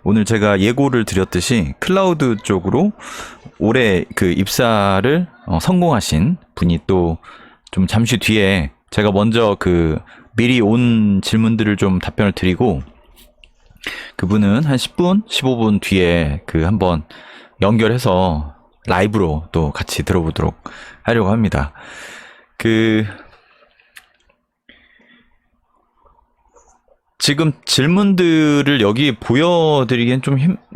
오늘 제가 예고를 드렸듯이 클라우드 쪽으로 올해 그 입사를 성공하신 분이 또 좀 잠시 뒤에 제가 먼저 그 미리 온 질문들을 좀 답변을 드리고 그분은 한 10분, 15분 뒤에 그 한번 연결해서 라이브로 또 같이 들어보도록 하려고 합니다. 지금 질문들을 여기 보여드리기엔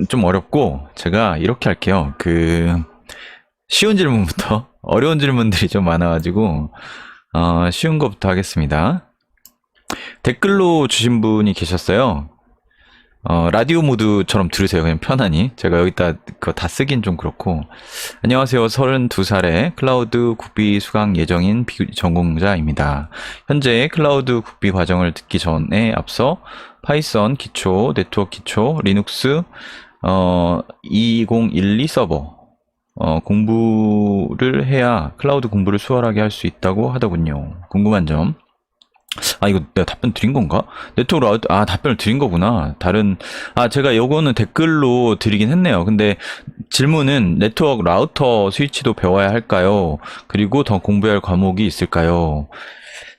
좀 어렵고, 제가 이렇게 할게요. 쉬운 질문부터, 어려운 질문들이 좀 많아가지고, 쉬운 것부터 하겠습니다. 댓글로 주신 분이 계셨어요. 라디오 모드처럼 들으세요. 그냥 편안히. 제가 여기다 그거 다 쓰긴 좀 그렇고. 안녕하세요. 32살의 클라우드 국비 수강 예정인 비전공자입니다. 현재 클라우드 국비 과정을 듣기 전에 앞서 파이썬 기초, 네트워크 기초, 리눅스, 2012 서버, 공부를 해야 클라우드 공부를 수월하게 할 수 있다고 하더군요. 궁금한 점. 이거 내가 답변 드린 건가? 네트워크 라우터, 답변을 드린 거구나. 제가 요거는 댓글로 드리긴 했네요. 근데 질문은 네트워크 라우터 스위치도 배워야 할까요? 그리고 더 공부해야 할 과목이 있을까요?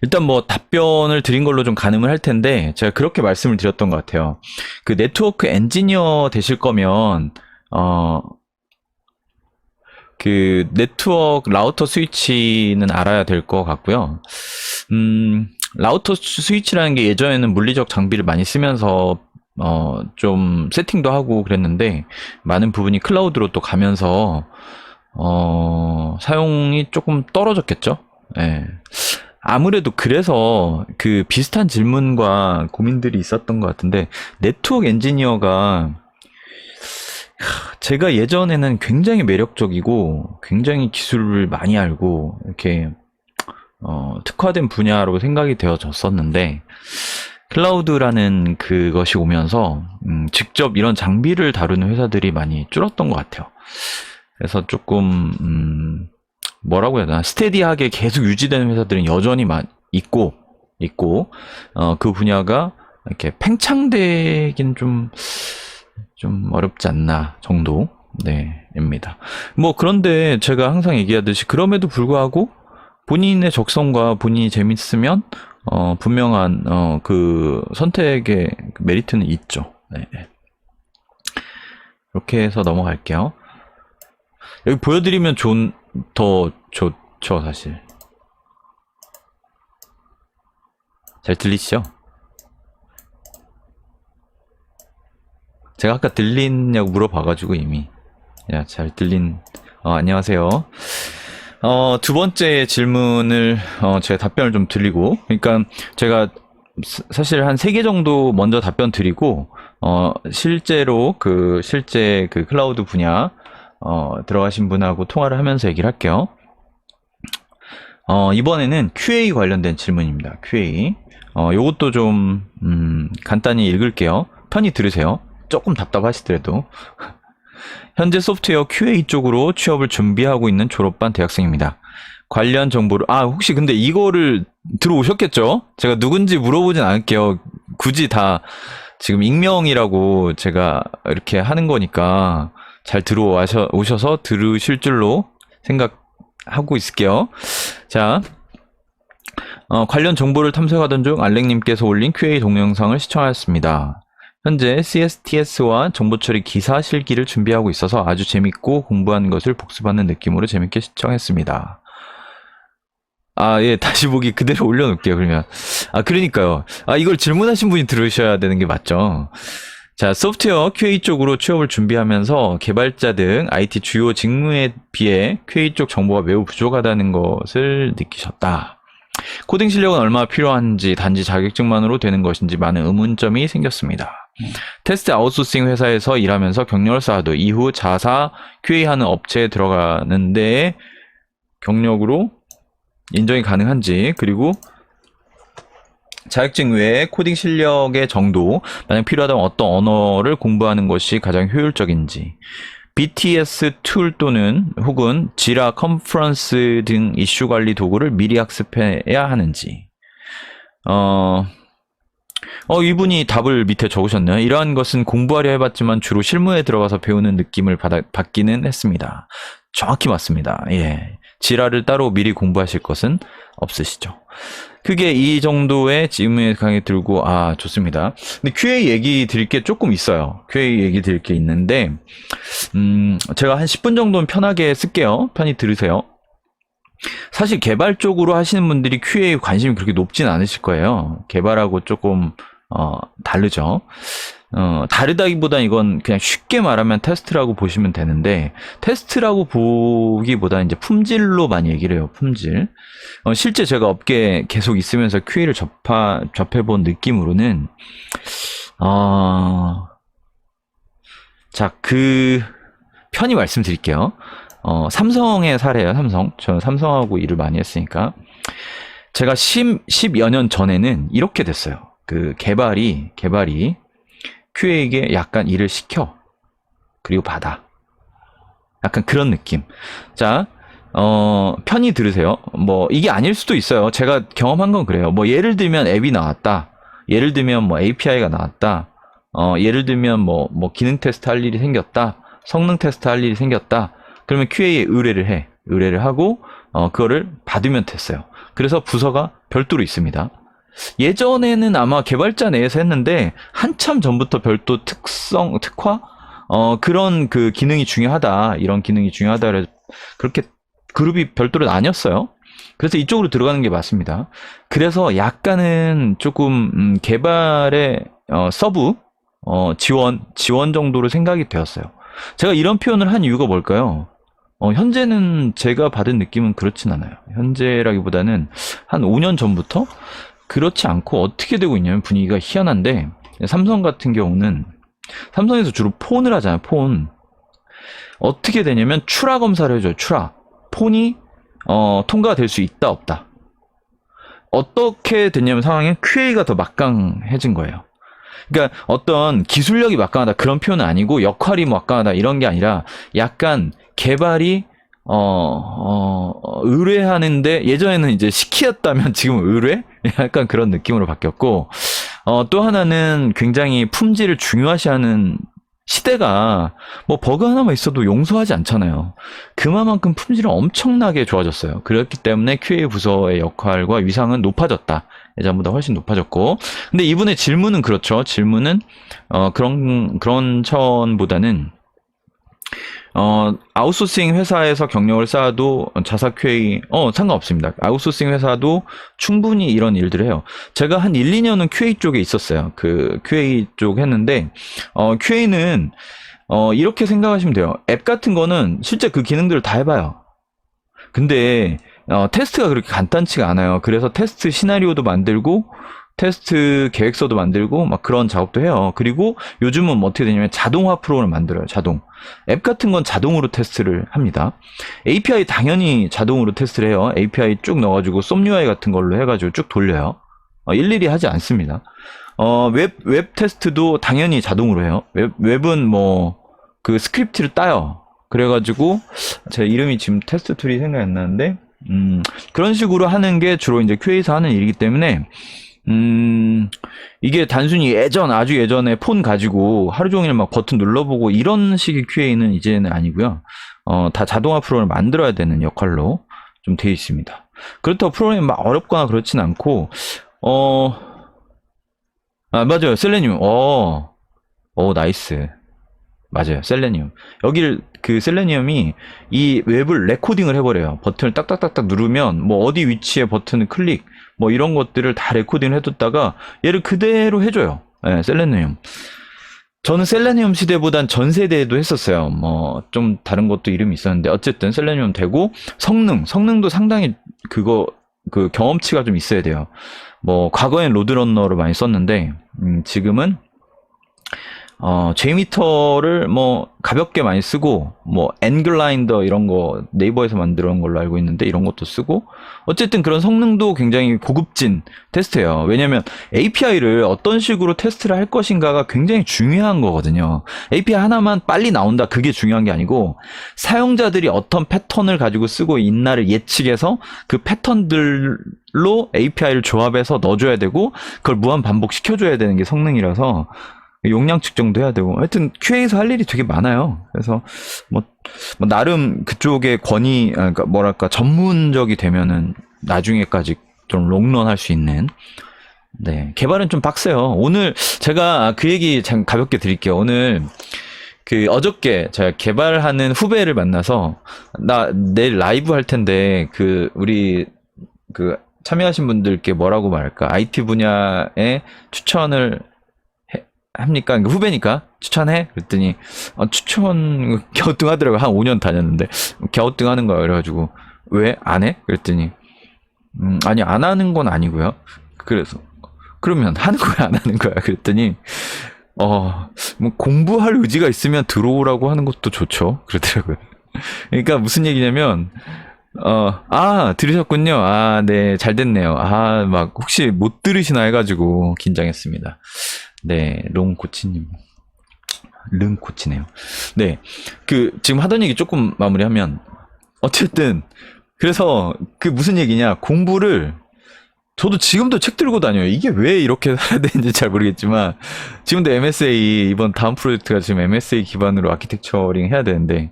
일단 뭐 답변을 드린 걸로 좀 가늠을 할 텐데, 제가 그렇게 말씀을 드렸던 것 같아요. 그 네트워크 엔지니어 되실 거면, 그 네트워크 라우터 스위치는 알아야 될 것 같고요. 라우터 스위치라는 게 예전에는 물리적 장비를 많이 쓰면서 좀 세팅도 하고 그랬는데, 많은 부분이 클라우드로 또 가면서 사용이 조금 떨어졌겠죠. 예. 아무래도 그래서 그 비슷한 질문과 고민들이 있었던 것 같은데, 네트워크 엔지니어가 제가 예전에는 굉장히 매력적이고 굉장히 기술을 많이 알고 이렇게 특화된 분야로 생각이 되어졌었는데, 클라우드라는 그것이 오면서 직접 이런 장비를 다루는 회사들이 많이 줄었던 것 같아요. 그래서 조금 뭐라고 해야 되나, 스테디하게 계속 유지되는 회사들은 여전히 있고 그 분야가 이렇게 팽창되긴 좀 어렵지 않나 정도, 입니다. 뭐 그런데 제가 항상 얘기하듯이, 그럼에도 불구하고 본인의 적성과 본인이 재밌으면 분명한 그 선택의 메리트는 있죠. 네. 이렇게 해서 넘어갈게요. 여기 보여드리면 더 좋죠, 사실. 잘 들리시죠? 제가 아까 들리냐고 물어봐가지고 이미. 잘 안녕하세요. 두 번째 질문을 제가 답변을 좀 드리고, 그러니까 제가 사실 한 3개 정도 먼저 답변 드리고, 실제 그 클라우드 분야 들어가신 분하고 통화를 하면서 얘기를 할게요. 이번에는 QA 관련된 질문입니다. QA. 요것도 좀 간단히 읽을게요. 편히 들으세요. 조금 답답하시더라도. 현재 소프트웨어 QA 쪽으로 취업을 준비하고 있는 졸업반 대학생입니다. 관련 정보를, 혹시 근데 이거를 들어오셨겠죠? 제가 누군지 물어보진 않을게요. 굳이 다 지금 익명이라고 제가 이렇게 하는 거니까 잘 들어오셔서 들으실 줄로 생각하고 있을게요. 자, 관련 정보를 탐색하던 중 알렉님께서 올린 QA 동영상을 시청하였습니다. 현재 CSTS와 정보처리 기사 실기를 준비하고 있어서 아주 재밌고 공부한 것을 복습하는 느낌으로 재밌게 시청했습니다. 예, 다시 보기 그대로 올려놓을게요, 그러면. 그러니까요. 이걸 질문하신 분이 들으셔야 되는 게 맞죠. 자, 소프트웨어 QA 쪽으로 취업을 준비하면서 개발자 등 IT 주요 직무에 비해 QA 쪽 정보가 매우 부족하다는 것을 느끼셨다. 코딩 실력은 얼마나 필요한지, 단지 자격증만으로 되는 것인지 많은 의문점이 생겼습니다. 테스트 아웃소싱 회사에서 일하면서 경력을 쌓아도 이후 자사 QA하는 업체에 들어가는데 경력으로 인정이 가능한지, 그리고 자격증 외에 코딩 실력의 정도, 만약 필요하다면 어떤 언어를 공부하는 것이 가장 효율적인지, BTS 툴 또는 혹은 지라 컨퍼런스 등 이슈 관리 도구를 미리 학습해야 하는지, 이분이 답을 밑에 적으셨네요. 이러한 것은 공부하려 해봤지만 주로 실무에 들어가서 배우는 느낌을 받기는 했습니다. 정확히 맞습니다. 예. 지라를 따로 미리 공부하실 것은 없으시죠. 크게 이 정도의 질문에 강의 들고, 좋습니다. 근데 QA 얘기 드릴 게 조금 있어요. QA 얘기 드릴 게 있는데, 제가 한 10분 정도는 편하게 쓸게요. 편히 들으세요. 사실 개발 쪽으로 하시는 분들이 QA에 관심이 그렇게 높진 않으실 거예요. 개발하고 조금 다르죠. 다르다기보다 이건 그냥 쉽게 말하면 테스트라고 보시면 되는데, 테스트라고 보기보다 이제 품질로 많이 얘기를 해요. 품질. 실제 제가 업계에 계속 있으면서 QA를 접해본 느낌으로는 자, 편히 말씀드릴게요. 삼성의 사례예요. 삼성. 저는 삼성하고 일을 많이 했으니까. 제가 10여 년 전에는 이렇게 됐어요. 그 개발이 QA에게 약간 일을 시켜. 그리고 받아. 약간 그런 느낌. 자, 편히 들으세요. 뭐, 이게 아닐 수도 있어요. 제가 경험한 건 그래요. 뭐, 예를 들면 앱이 나왔다. 예를 들면 뭐, API가 나왔다. 예를 들면 뭐, 기능 테스트 할 일이 생겼다. 성능 테스트 할 일이 생겼다. 그러면 QA에 의뢰를 해. 의뢰를 하고, 그거를 받으면 됐어요. 그래서 부서가 별도로 있습니다. 예전에는 아마 개발자 내에서 했는데, 한참 전부터 별도 특화? 그런 그 기능이 중요하다. 이런 기능이 중요하다. 그래서 그렇게 그룹이 별도로 나뉘었어요. 그래서 이쪽으로 들어가는 게 맞습니다. 그래서 약간은 조금, 개발의, 서브, 지원 정도로 생각이 되었어요. 제가 이런 표현을 한 이유가 뭘까요? 현재는 제가 받은 느낌은 그렇진 않아요. 현재라기보다는 한 5년 전부터 그렇지 않고 어떻게 되고 있냐면 분위기가 희한한데, 삼성 같은 경우는 삼성에서 주로 폰을 하잖아요. 폰. 어떻게 되냐면 추라 검사를 해줘요. 추라. 폰이 통과가 될 수 있다 없다. 어떻게 됐냐면 상황에 QA가 더 막강해진 거예요. 그러니까 어떤 기술력이 막강하다 그런 표현은 아니고, 역할이 막강하다 이런 게 아니라, 약간 개발이 의뢰하는데, 예전에는 이제 시키였다면 지금 의뢰? 약간 그런 느낌으로 바뀌었고, 또 하나는 굉장히 품질을 중요시하는 시대가, 뭐 버그 하나만 있어도 용서하지 않잖아요. 그만큼 품질은 엄청나게 좋아졌어요. 그렇기 때문에 QA 부서의 역할과 위상은 높아졌다. 예전보다 훨씬 높아졌고. 근데 이분의 질문은 그렇죠. 질문은 그런 차원보다는 아웃소싱 회사에서 경력을 쌓아도 자사 QA 상관없습니다. 아웃소싱 회사도 충분히 이런 일들을 해요. 제가 한 1, 2년은 QA 쪽에 있었어요. 그 QA 쪽 했는데, QA는 이렇게 생각하시면 돼요. 앱 같은 거는 실제 그 기능들을 다 해봐요. 근데 테스트가 그렇게 간단치가 않아요. 그래서 테스트 시나리오도 만들고, 테스트 계획서도 만들고, 막 그런 작업도 해요. 그리고 요즘은 뭐 어떻게 되냐면 자동화 프로그램을 만들어요. 앱 같은 건 자동으로 테스트를 합니다. API 당연히 자동으로 테스트를 해요. API 쭉 넣어가지고 솜UI 같은 걸로 해가지고 쭉 돌려요. 일일이 하지 않습니다. 웹 테스트도 당연히 자동으로 해요. 웹은 뭐 그 스크립트를 따요. 그래가지고 제 이름이 지금 테스트 툴이 생각이 안 나는데, 그런 식으로 하는 게 주로 이제 QA에서 하는 일이기 때문에, 이게 단순히 아주 예전에 폰 가지고 하루 종일 막 버튼 눌러보고 이런 식의 QA는 이제는 아니고요. 다 자동화 프로그램을 만들어야 되는 역할로 좀 되어 있습니다. 그렇다고 프로그램이 막 어렵거나 그렇진 않고, 맞아요. 셀레니움. 나이스. 맞아요. 셀레니움. 그 셀레니움이 이 웹을 레코딩을 해버려요. 버튼을 딱딱딱딱 누르면 뭐 어디 위치에 버튼을 클릭, 뭐 이런 것들을 다 레코딩을 해뒀다가 얘를 그대로 해줘요. 네, 셀레니움. 저는 셀레니움 시대보단 전 세대에도 했었어요. 뭐 좀 다른 것도 이름이 있었는데 어쨌든 셀레니움 되고, 성능도 상당히 그 경험치가 좀 있어야 돼요. 뭐 과거엔 로드러너를 많이 썼는데, 지금은 JMeter를 뭐 가볍게 많이 쓰고 뭐 앵글라인더 이런 거 네이버에서 만들어 놓은 걸로 알고 있는데 이런 것도 쓰고 어쨌든 그런 성능도 굉장히 고급진 테스트예요. 왜냐면 API를 어떤 식으로 테스트를 할 것인가가 굉장히 중요한 거거든요. API 하나만 빨리 나온다 그게 중요한 게 아니고 사용자들이 어떤 패턴을 가지고 쓰고 있나를 예측해서 그 패턴들로 API를 조합해서 넣어줘야 되고 그걸 무한 반복시켜줘야 되는 게 성능이라서 용량 측정도 해야 되고 하여튼 QA에서 할 일이 되게 많아요. 그래서 뭐 나름 그쪽의 그러니까 뭐랄까 전문적이 되면은 나중에까지 좀 롱런 할 수 있는 네 개발은 좀 빡세요. 오늘 제가 그 얘기 참 가볍게 드릴게요. 오늘 그 어저께 제가 개발하는 후배를 만나서 나 내일 라이브 할 텐데 그 우리 그 참여하신 분들께 뭐라고 말할까 IT 분야에 추천을 합니까? 그러니까 후배니까 추천해? 그랬더니 추천 갸우뚱하더라고요. 한 5년 다녔는데 갸우뚱하는 거야. 그래가지고 왜? 안 해? 그랬더니 아니 안 하는 건 아니고요. 그래서 그러면 하는 거야 안 하는 거야? 그랬더니 뭐 공부할 의지가 있으면 들어오라고 하는 것도 좋죠. 그러더라고요. 그러니까 무슨 얘기냐면 들으셨군요. 네, 잘 됐네요. 막 혹시 못 들으시나 해가지고 긴장했습니다. 네, 롱코치님. 릉코치네요. 네, 지금 하던 얘기 조금 마무리하면, 어쨌든, 그래서, 무슨 얘기냐, 공부를, 저도 지금도 책 들고 다녀요. 이게 왜 이렇게 해야 되는지 잘 모르겠지만, 지금도 MSA, 이번 다음 프로젝트가 지금 MSA 기반으로 아키텍처링 해야 되는데,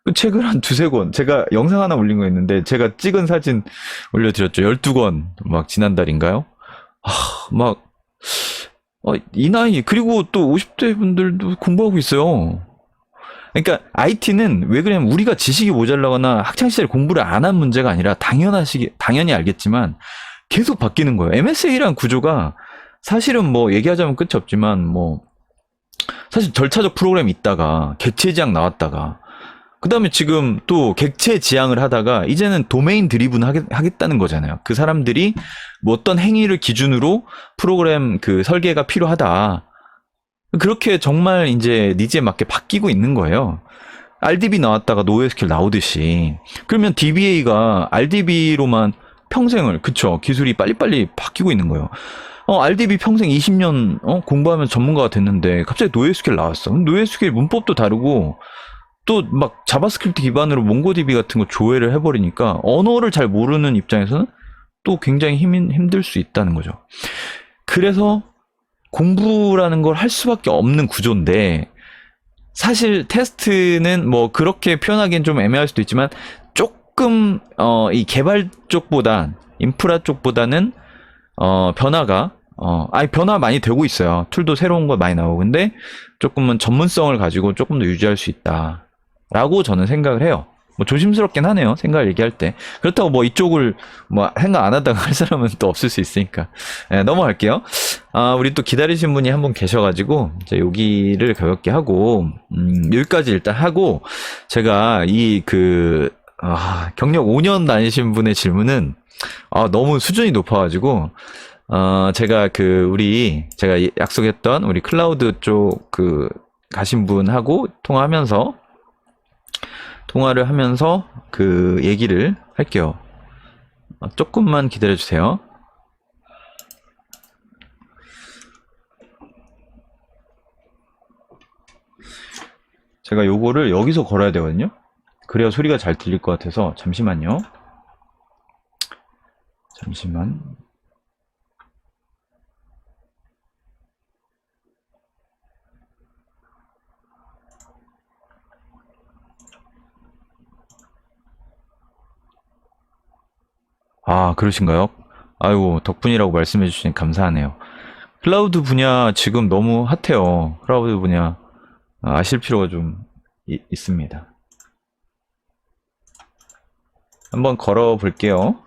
그 책을 한 두세 권, 제가 영상 하나 올린 거 있는데, 제가 찍은 사진 올려드렸죠. 12권, 막 지난달인가요? 이 나이, 그리고 또 50대 분들도 공부하고 있어요. 그러니까 IT는 왜 그러냐면 우리가 지식이 모자라거나 학창시절에 공부를 안 한 문제가 아니라 당연히 알겠지만 계속 바뀌는 거예요. MSA라는 구조가 사실은 뭐 얘기하자면 끝이 없지만 뭐 사실 절차적 프로그램이 있다가 객체 지향 나왔다가 그 다음에 지금 또 객체 지향을 하다가 이제는 도메인 드리븐 하겠다는 거잖아요. 그 사람들이 뭐 어떤 행위를 기준으로 프로그램 설계가 필요하다. 그렇게 정말 이제 니즈에 맞게 바뀌고 있는 거예요. RDB 나왔다가 NoSQL 나오듯이. 그러면 DBA가 RDB로만 평생을, 그쵸. 기술이 빨리빨리 바뀌고 있는 거예요. RDB 평생 20년 공부하면서 전문가가 됐는데 갑자기 NoSQL 나왔어. NoSQL 문법도 다르고 또 막 자바스크립트 기반으로 몽고DB 같은 거 조회를 해버리니까 언어를 잘 모르는 입장에서는 또 굉장히 힘들 수 있다는 거죠. 그래서 공부라는 걸 할 수밖에 없는 구조인데 사실 테스트는 뭐 그렇게 표현하기엔 좀 애매할 수도 있지만 조금 이 개발 쪽보다 인프라 쪽보다는 변화가 변화 많이 되고 있어요. 툴도 새로운 거 많이 나오고 근데 조금은 전문성을 가지고 조금 더 유지할 수 있다. 라고 저는 생각을 해요. 뭐 조심스럽긴 하네요. 생각을 얘기할 때. 그렇다고 뭐 이쪽을 뭐 생각 안 하다가 할 사람은 또 없을 수 있으니까. 네, 넘어갈게요. 우리 또 기다리신 분이 한 분 계셔가지고 이제 여기를 가볍게 하고 여기까지 일단 하고 제가 경력 5년 다니신 분의 질문은 너무 수준이 높아가지고 제가 제가 약속했던 우리 클라우드 쪽 가신 분하고 통화를 하면서 얘기를 할게요. 조금만 기다려주세요. 제가 요거를 여기서 걸어야 되거든요. 그래야 소리가 잘 들릴 것 같아서 잠시만요. 잠시만. 그러신가요? 아이고, 덕분이라고 말씀해 주시니 감사하네요. 클라우드 분야 지금 너무 핫해요. 클라우드 분야 아실 필요가 좀 있습니다. 한번 걸어 볼게요.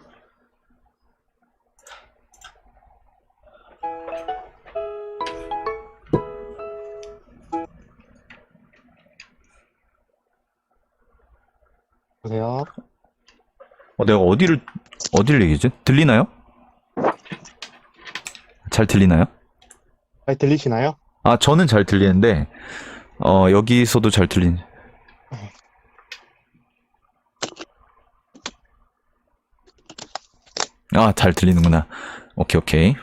보세요. 내가 어디를 얘기지? 들리나요? 잘 들리나요? 들리시나요? 아, 저는 잘 들리는데, 여기서도 잘 들린. 아, 잘 들리는구나. 오케이, 오케이.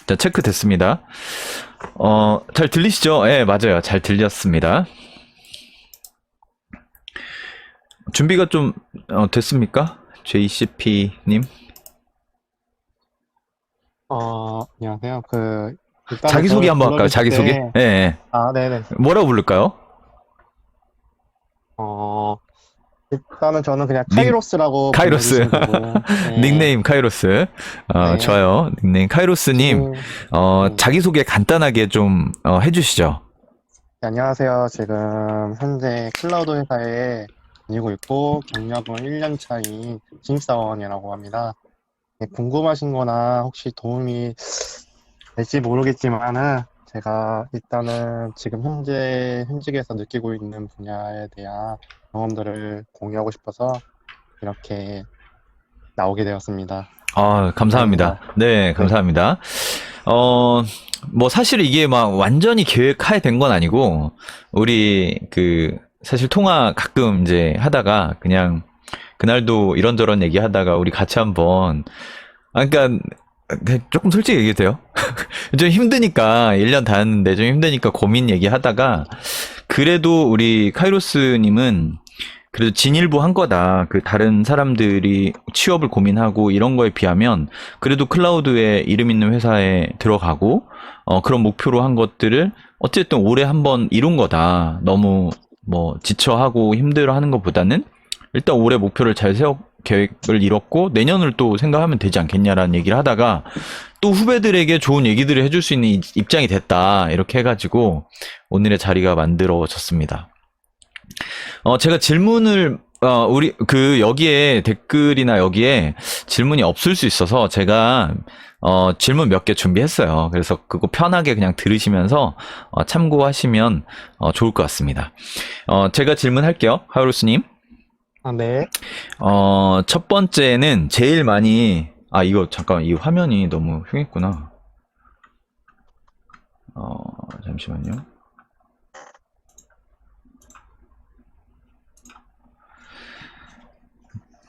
자, 체크 됐습니다. 잘 들리시죠? 예, 맞아요. 잘 들렸습니다. 준비가 좀, 됐습니까? JCP님? 안녕하세요. 일단은 자기소개 저를 한번 할까요? 불러주실 자기소개? 때, 예, 예. 네네. 뭐라고 부를까요? 어, 일단은 저는 그냥 닉, 카이로스라고 카이로스. 불러주시면 되고, 네, 닉네임 카이로스. 네. 좋아요. 닉네임 카이로스님, 지금, 네. 자기소개 간단하게 좀, 해주시죠. 네, 안녕하세요. 지금 현재 클라우드 회사에 다니고 있고, 경력은 1년 차인 신입사원이라고 합니다. 네, 궁금하신 거나 혹시 도움이 될지 모르겠지만은, 제가 일단은 지금 현재 현직에서 느끼고 있는 분야에 대한 경험들을 공유하고 싶어서 이렇게 나오게 되었습니다. 아, 감사합니다. 이상입니다. 네, 네. 감사합니다. 어, 뭐 사실 이게 막 완전히 계획하에 된 건 아니고, 우리 사실 통화 가끔 이제 하다가 그냥 그날도 이런저런 얘기 하다가 우리 같이 한번, 그러니까 네, 조금 솔직히 얘기해도 돼요? 좀 힘드니까 1년 다녔는데 좀 힘드니까 고민 얘기하다가 그래도 우리 카이로스님은 그래도 진일보 한 거다. 다른 사람들이 취업을 고민하고 이런 거에 비하면 그래도 클라우드에 이름 있는 회사에 들어가고 그런 목표로 한 것들을 어쨌든 올해 한번 이룬 거다. 너무 뭐 지쳐하고 힘들어 하는 것보다는 일단 올해 목표를 잘 세워 계획을 이뤘고 내년을 또 생각하면 되지 않겠냐라는 얘기를 하다가 또 후배들에게 좋은 얘기들을 해줄 수 있는 입장이 됐다. 이렇게 해가지고 오늘의 자리가 만들어졌습니다. 제가 질문을 우리 여기에 댓글이나 여기에 질문이 없을 수 있어서 제가 질문 몇 개 준비했어요. 그래서 그거 편하게 그냥 들으시면서 참고하시면 좋을 것 같습니다. 제가 질문할게요. 하우루스님. 네. 첫 번째는 제일 많이 이거 잠깐만 이 화면이 너무 흉했구나. 잠시만요.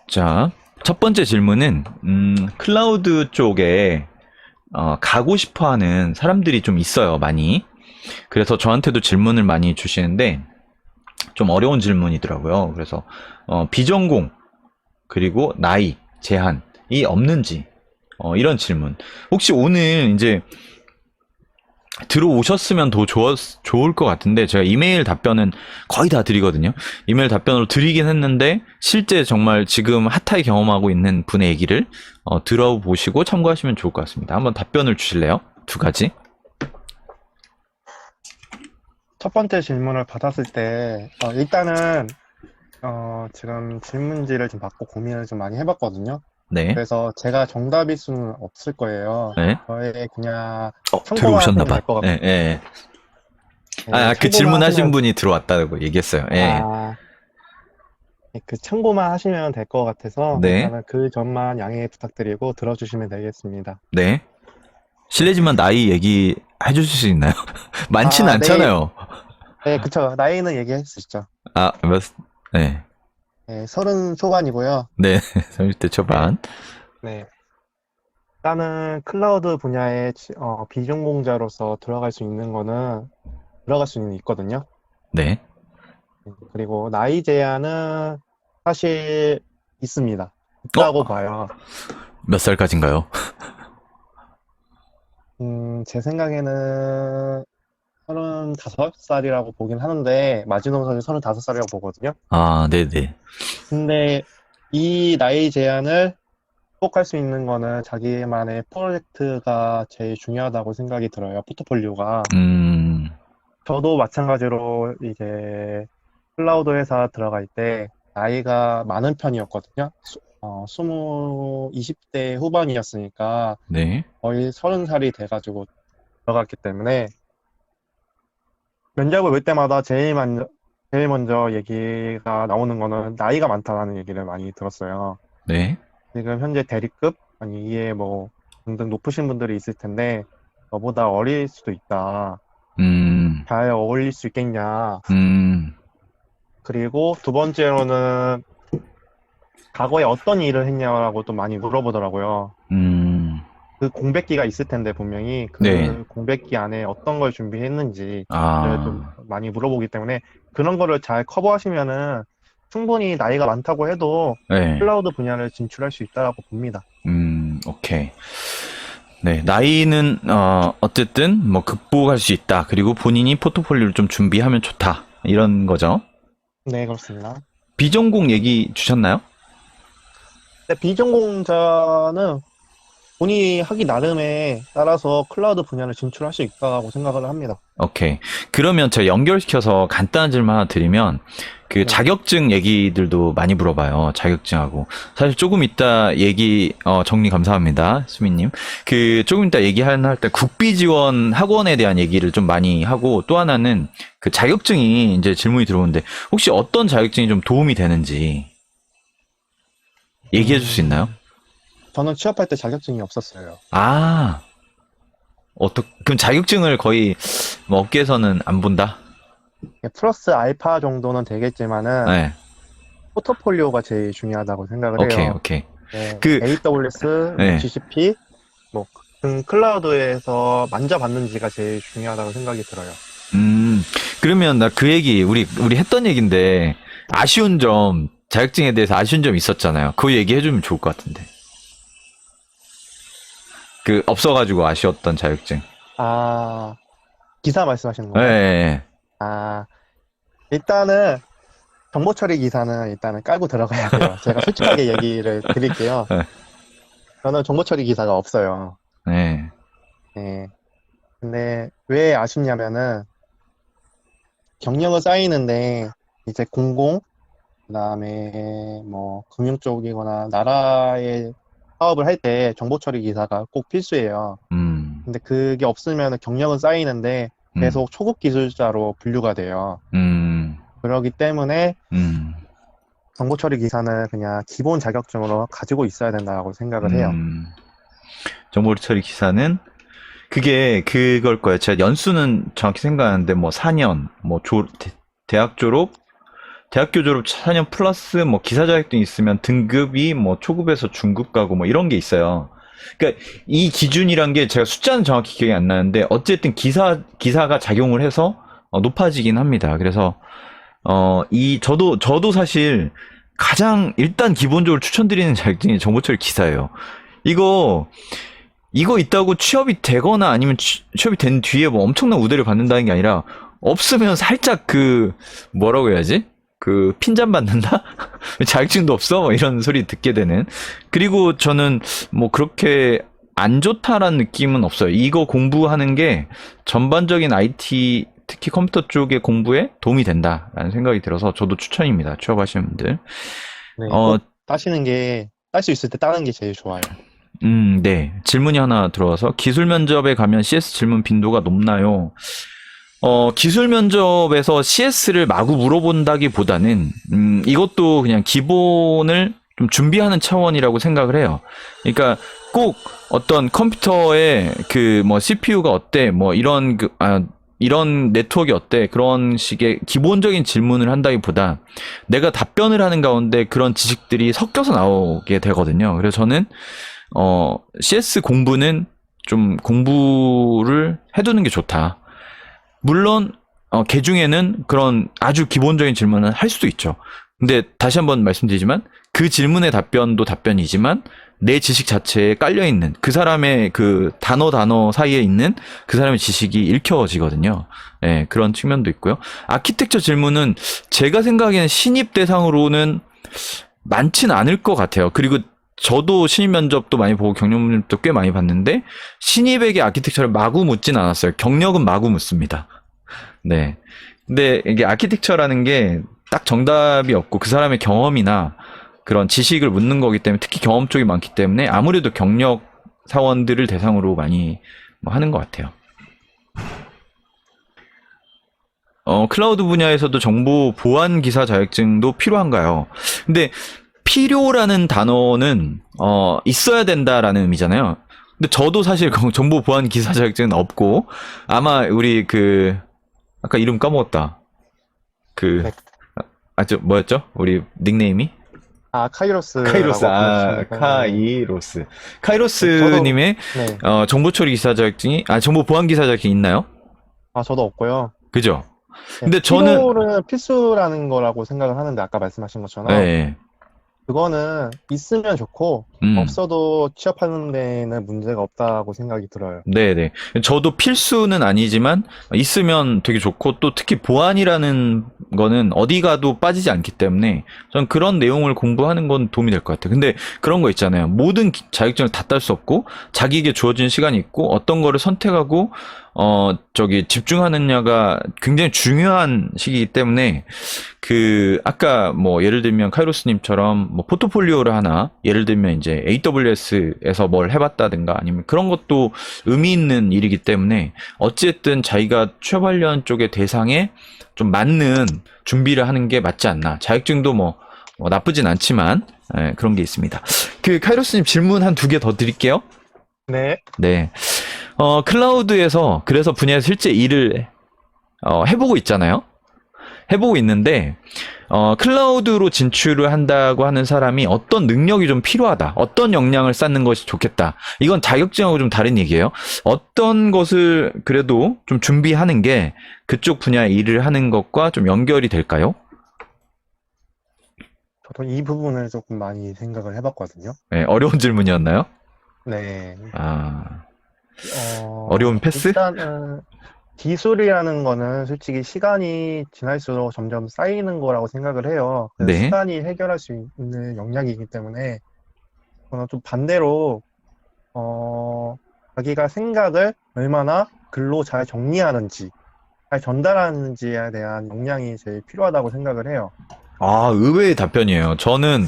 자, 첫 번째 질문은, 클라우드 쪽에, 가고 싶어 하는 사람들이 좀 있어요, 많이. 그래서 저한테도 질문을 많이 주시는데, 좀 어려운 질문이더라고요. 그래서, 비전공, 그리고 나이, 제한이 없는지, 이런 질문. 혹시 오늘 이제 들어오셨으면 더 좋을 것 같은데 제가 이메일 답변은 거의 다 드리거든요. 이메일 답변으로 드리긴 했는데 실제 정말 지금 핫하게 경험하고 있는 분의 얘기를 들어보시고 참고하시면 좋을 것 같습니다. 한번 답변을 주실래요? 두 가지. 첫 번째 질문을 받았을 때, 일단은, 지금 질문지를 좀 받고 고민을 좀 많이 해봤거든요. 네. 그래서 제가 정답일 수는 없을 거예요. 네. 저의 그냥 참고만 하시면 될 들어오셨나봐. 것 네, 같아요. 네. 네, 그 참고만 질문하신 하시면, 분이 들어왔다고 얘기했어요. 예. 아, 참고만 하시면 될 것 같아서 네. 일단은 그 점만 양해 부탁드리고 들어주시면 되겠습니다. 네. 실례지만 나이 얘기 해주실 수 있나요? 많진 네, 않잖아요. 네, 그쵸. 나이는 얘기할 수 있죠. 몇, 네. 네, 30 초반이고요. 네. 30대 네, 초반. 네. 일단은 클라우드 분야에 비전공자로서 들어갈 수는 있거든요. 네. 그리고 나이 제한은 사실 있습니다. 있다고 어? 봐요. 몇 살까지인가요? 제 생각에는 35살이라고 보긴 하는데, 마지노선이 35살이라고 보거든요. 아, 네네. 근데 이 나이 제한을 극복할 수 있는 거는 자기만의 프로젝트가 제일 중요하다고 생각이 들어요. 포트폴리오가. 음, 저도 마찬가지로 이제 클라우드 회사 들어갈 때 나이가 많은 편이었거든요. 20대 후반이었으니까 네. 거의 30살이 돼가지고 들어갔기 때문에 면접을 볼 때마다 제일 먼저 얘기가 나오는 거는 나이가 많다라는 얘기를 많이 들었어요. 네. 지금 현재 대리급, 아니, 이게 뭐, 등등 높으신 분들이 있을 텐데 너보다 어릴 수도 있다. 음, 잘 어울릴 수 있겠냐. 음, 그리고 두 번째로는 과거에 어떤 일을 했냐라고 또 많이 물어보더라고요. 음, 그 공백기가 있을 텐데 분명히 네. 그 공백기 안에 어떤 걸 준비했는지를 좀 아, 많이 물어보기 때문에 그런 거를 잘 커버하시면은 충분히 나이가 많다고 해도 네. 클라우드 분야를 진출할 수 있다고 봅니다. 오케이. 네, 나이는, 어쨌든, 뭐, 극복할 수 있다. 그리고 본인이 포트폴리오를 좀 준비하면 좋다. 이런 거죠. 네, 그렇습니다. 비전공 얘기 주셨나요? 근데 비전공자는 본인이 하기 나름에 따라서 클라우드 분야를 진출할 수 있다고 생각을 합니다. 오케이. 그러면 제가 연결시켜서 간단한 질문 하나 드리면, 그 네. 자격증 얘기들도 많이 물어봐요. 자격증하고. 사실 조금 이따 얘기, 정리 감사합니다. 수민님. 그, 조금 이따 얘기할 때 국비 지원 학원에 대한 얘기를 좀 많이 하고, 또 하나는 그 자격증이 이제 질문이 들어오는데, 혹시 어떤 자격증이 좀 도움이 되는지 얘기해 줄 수 있나요? 음, 저는 취업할 때 자격증이 없었어요. 아, 그럼 자격증을 거의 뭐 업계에서는 안 본다? 플러스 알파 정도는 되겠지만은 네. 포트폴리오가 제일 중요하다고 생각을 오케이, 해요. 오케이. 네, 그, AWS, 뭐 네. GCP, 뭐 등 클라우드에서 만져봤는지가 제일 중요하다고 생각이 들어요. 음, 그러면 나 그 얘기, 우리 했던 얘기인데, 아쉬운 점, 자격증에 대해서 아쉬운 점 있었잖아요. 그거 얘기해주면 좋을 것 같은데. 그, 없어가지고 아쉬웠던 자격증. 아, 기사 말씀하시는 예, 예, 건가요? 예. 아, 일단은 정보 처리 기사는 일단은 깔고 들어가야 돼요. 제가 솔직하게 얘기를 드릴게요. 예. 저는 정보 처리 기사가 없어요. 네. 네. 근데 왜 아쉽냐면은 경력은 쌓이는데 이제 공공, 그다음에 뭐 금융 쪽이거나 나라의 사업을 할 때 정보 처리 기사가 꼭 필수예요. 음, 근데 그게 없으면 경력은 쌓이는데 음, 계속 초급 기술자로 분류가 돼요. 음, 그렇기 때문에 음, 정보 처리 기사는 그냥 기본 자격증으로 가지고 있어야 된다고 생각을 해요. 음. 정보 처리 기사는 그게 그걸 거예요. 제가 연수는 정확히 생각하는데 뭐 4년, 뭐 대학 졸업, 대학교 졸업 4년 플러스 뭐 기사 자격증 있으면 등급이 뭐 초급에서 중급 가고 뭐 이런 게 있어요. 그러니까 이 기준이란 게 제가 숫자는 정확히 기억이 안 나는데 어쨌든 기사가 작용을 해서 높아지긴 합니다. 그래서 저도 사실 가장 일단 기본적으로 추천드리는 자격증이 정보처리 기사예요. 이거 이거 있다고 취업이 되거나 아니면 취업이 된 뒤에 뭐 엄청난 우대를 받는다는 게 아니라 없으면 살짝 그 뭐라고 해야지? 그 핀잔 받는다? 자격증도 없어? 뭐 이런 소리 듣게 되는. 그리고 저는 뭐 그렇게 안 좋다라는 느낌은 없어요. 이거 공부하는 게 전반적인 IT 특히 컴퓨터 쪽의 공부에 도움이 된다라는 생각이 들어서 저도 추천입니다. 취업하시는 분들. 네, 어, 꼭 따시는 게, 딸 수 있을 때 따는 게 제일 좋아요. 네. 질문이 하나 들어와서 기술 면접에 가면 CS 질문 빈도가 높나요? 기술 면접에서 CS를 마구 물어본다기보다는, 이것도 그냥 기본을 좀 준비하는 차원이라고 생각을 해요. 그러니까 꼭 어떤 컴퓨터의 그 뭐 CPU가 어때, 뭐 이런 네트워크가 어때, 그런 식의 기본적인 질문을 한다기보다 내가 답변을 하는 가운데 그런 지식들이 섞여서 나오게 되거든요. 그래서 저는, CS 공부는 좀 공부를 해두는 게 좋다. 물론 개 중에는 그런 아주 기본적인 질문을 할 수도 있죠. 근데 다시 한번 말씀드리지만 그 질문의 답변도 답변이지만 내 지식 자체에 깔려 있는 그 사람의 그 단어 사이에 있는 그 사람의 지식이 읽혀지거든요. 예, 그런 측면도 있고요. 아키텍처 질문은 제가 생각하기에는 신입 대상으로는 많지는 않을 것 같아요. 그리고 저도 신입 면접도 많이 보고 경력 면접도 꽤 많이 봤는데 신입에게 아키텍처를 마구 묻진 않았어요. 경력은 마구 묻습니다. 네. 근데 이게 아키텍처라는 게 딱 정답이 없고 그 사람의 경험이나 그런 지식을 묻는 거기 때문에 특히 경험 쪽이 많기 때문에 아무래도 경력 사원들을 대상으로 많이 뭐 하는 것 같아요. 클라우드 분야에서도 정보 보안 기사 자격증도 필요한가요? 근데 필요라는 단어는 있어야 된다라는 의미잖아요. 근데 저도 사실 정보 보안 기사 자격증은 없고, 아마 우리 아까 이름 까먹었다. 그, 네. 뭐였죠? 우리 닉네임이? 카이로스라고 카이로스, 불러주시면 네. 카이로스. 저도 카이로스님의, 네. 정보 처리 기사 자격증이, 정보 보안 기사 자격증 있나요? 저도 없고요. 그죠? 네, 근데 저는, 필수라는 거라고 생각을 하는데 아까 말씀하신 것처럼 예, 그거는 있으면 좋고 음. 없어도 취업하는 데는 문제가 없다고 생각이 들어요. 네네. 저도 필수는 아니지만 있으면 되게 좋고 또 특히 보안이라는 거는 어디 가도 빠지지 않기 때문에 전 그런 내용을 공부하는 건 도움이 될 것 같아요. 근데 그런 거 있잖아요. 모든 자격증을 다 딸 수 없고 자기에게 주어진 시간이 있고 어떤 거를 선택하고 집중하느냐가 굉장히 중요한 시기이기 때문에 아까 뭐 예를 들면 카이로스님처럼 뭐 포트폴리오를 하나 예를 들면 이제 AWS에서 뭘 해봤다든가 아니면 그런 것도 의미 있는 일이기 때문에 어쨌든 자기가 취업 관련 쪽의 대상에 좀 맞는 준비를 하는 게 맞지 않나. 자격증도 뭐 나쁘진 않지만 그런 게 있습니다. 카이로스님 질문 한 두 개 더 드릴게요. 네. 네. 클라우드에서 그래서 분야에서 실제 일을 해보고 있잖아요. 해보고 있는데 클라우드로 진출을 한다고 하는 사람이 어떤 능력이 좀 필요하다. 어떤 역량을 쌓는 것이 좋겠다. 이건 자격증하고 좀 다른 얘기예요. 어떤 것을 그래도 좀 준비하는 게 그쪽 분야의 일을 하는 것과 좀 연결이 될까요? 저도 이 부분을 조금 많이 생각을 해봤거든요. 네, 어려운 질문이었나요? 네. 어려운 패스? 일단은 기술이라는 거는 솔직히 시간이 지날수록 점점 쌓이는 거라고 생각을 해요. 그래서 네. 시간이 해결할 수 있는 역량이기 때문에 저는 좀 반대로 자기가 생각을 얼마나 글로 잘 정리하는지, 잘 전달하는지에 대한 역량이 제일 필요하다고 생각을 해요. 의외의 답변이에요. 저는,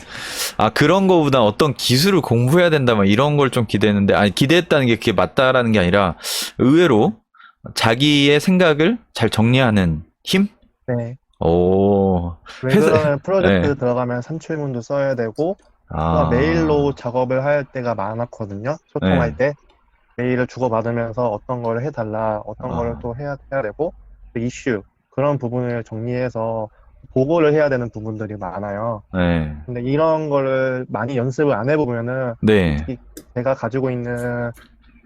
그런 거보다 어떤 기술을 공부해야 된다, 막 이런 걸 좀 기대했는데, 기대했다는 게 그게 맞다라는 게 아니라, 의외로 자기의 생각을 잘 정리하는 힘? 네. 오, 왜 그러면 네. 프로젝트 들어가면 산출문도 써야 되고, 또한 메일로 작업을 할 때가 많았거든요. 소통할 네. 때. 메일을 주고받으면서 어떤 걸 해달라, 어떤 걸 아, 또 해야 되고, 그 이슈, 그런 부분을 정리해서 보고를 해야 되는 부분들이 많아요. 네. 근데 이런 거를 많이 연습을 안 해보면은, 네. 솔직히 제가 가지고 있는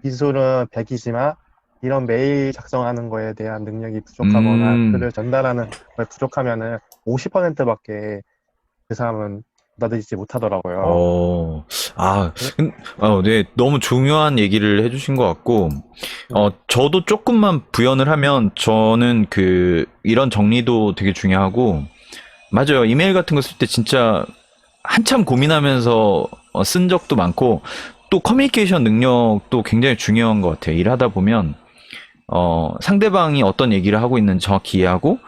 기술은 100이지만, 이런 메일 작성하는 거에 대한 능력이 부족하거나, 음, 글을 전달하는 거에 부족하면은 50%밖에 그 사람은 받아들이지 못하더라고요. 어, 아, 네, 네, 너무 중요한 얘기를 해주신 것 같고, 네, 저도 조금만 부연을 하면, 저는 이런 정리도 되게 중요하고, 맞아요. 이메일 같은 거 쓸 때 진짜 한참 고민하면서 쓴 적도 많고, 또 커뮤니케이션 능력도 굉장히 중요한 것 같아요. 일하다 보면, 상대방이 어떤 얘기를 하고 있는지 정확히 이해하고,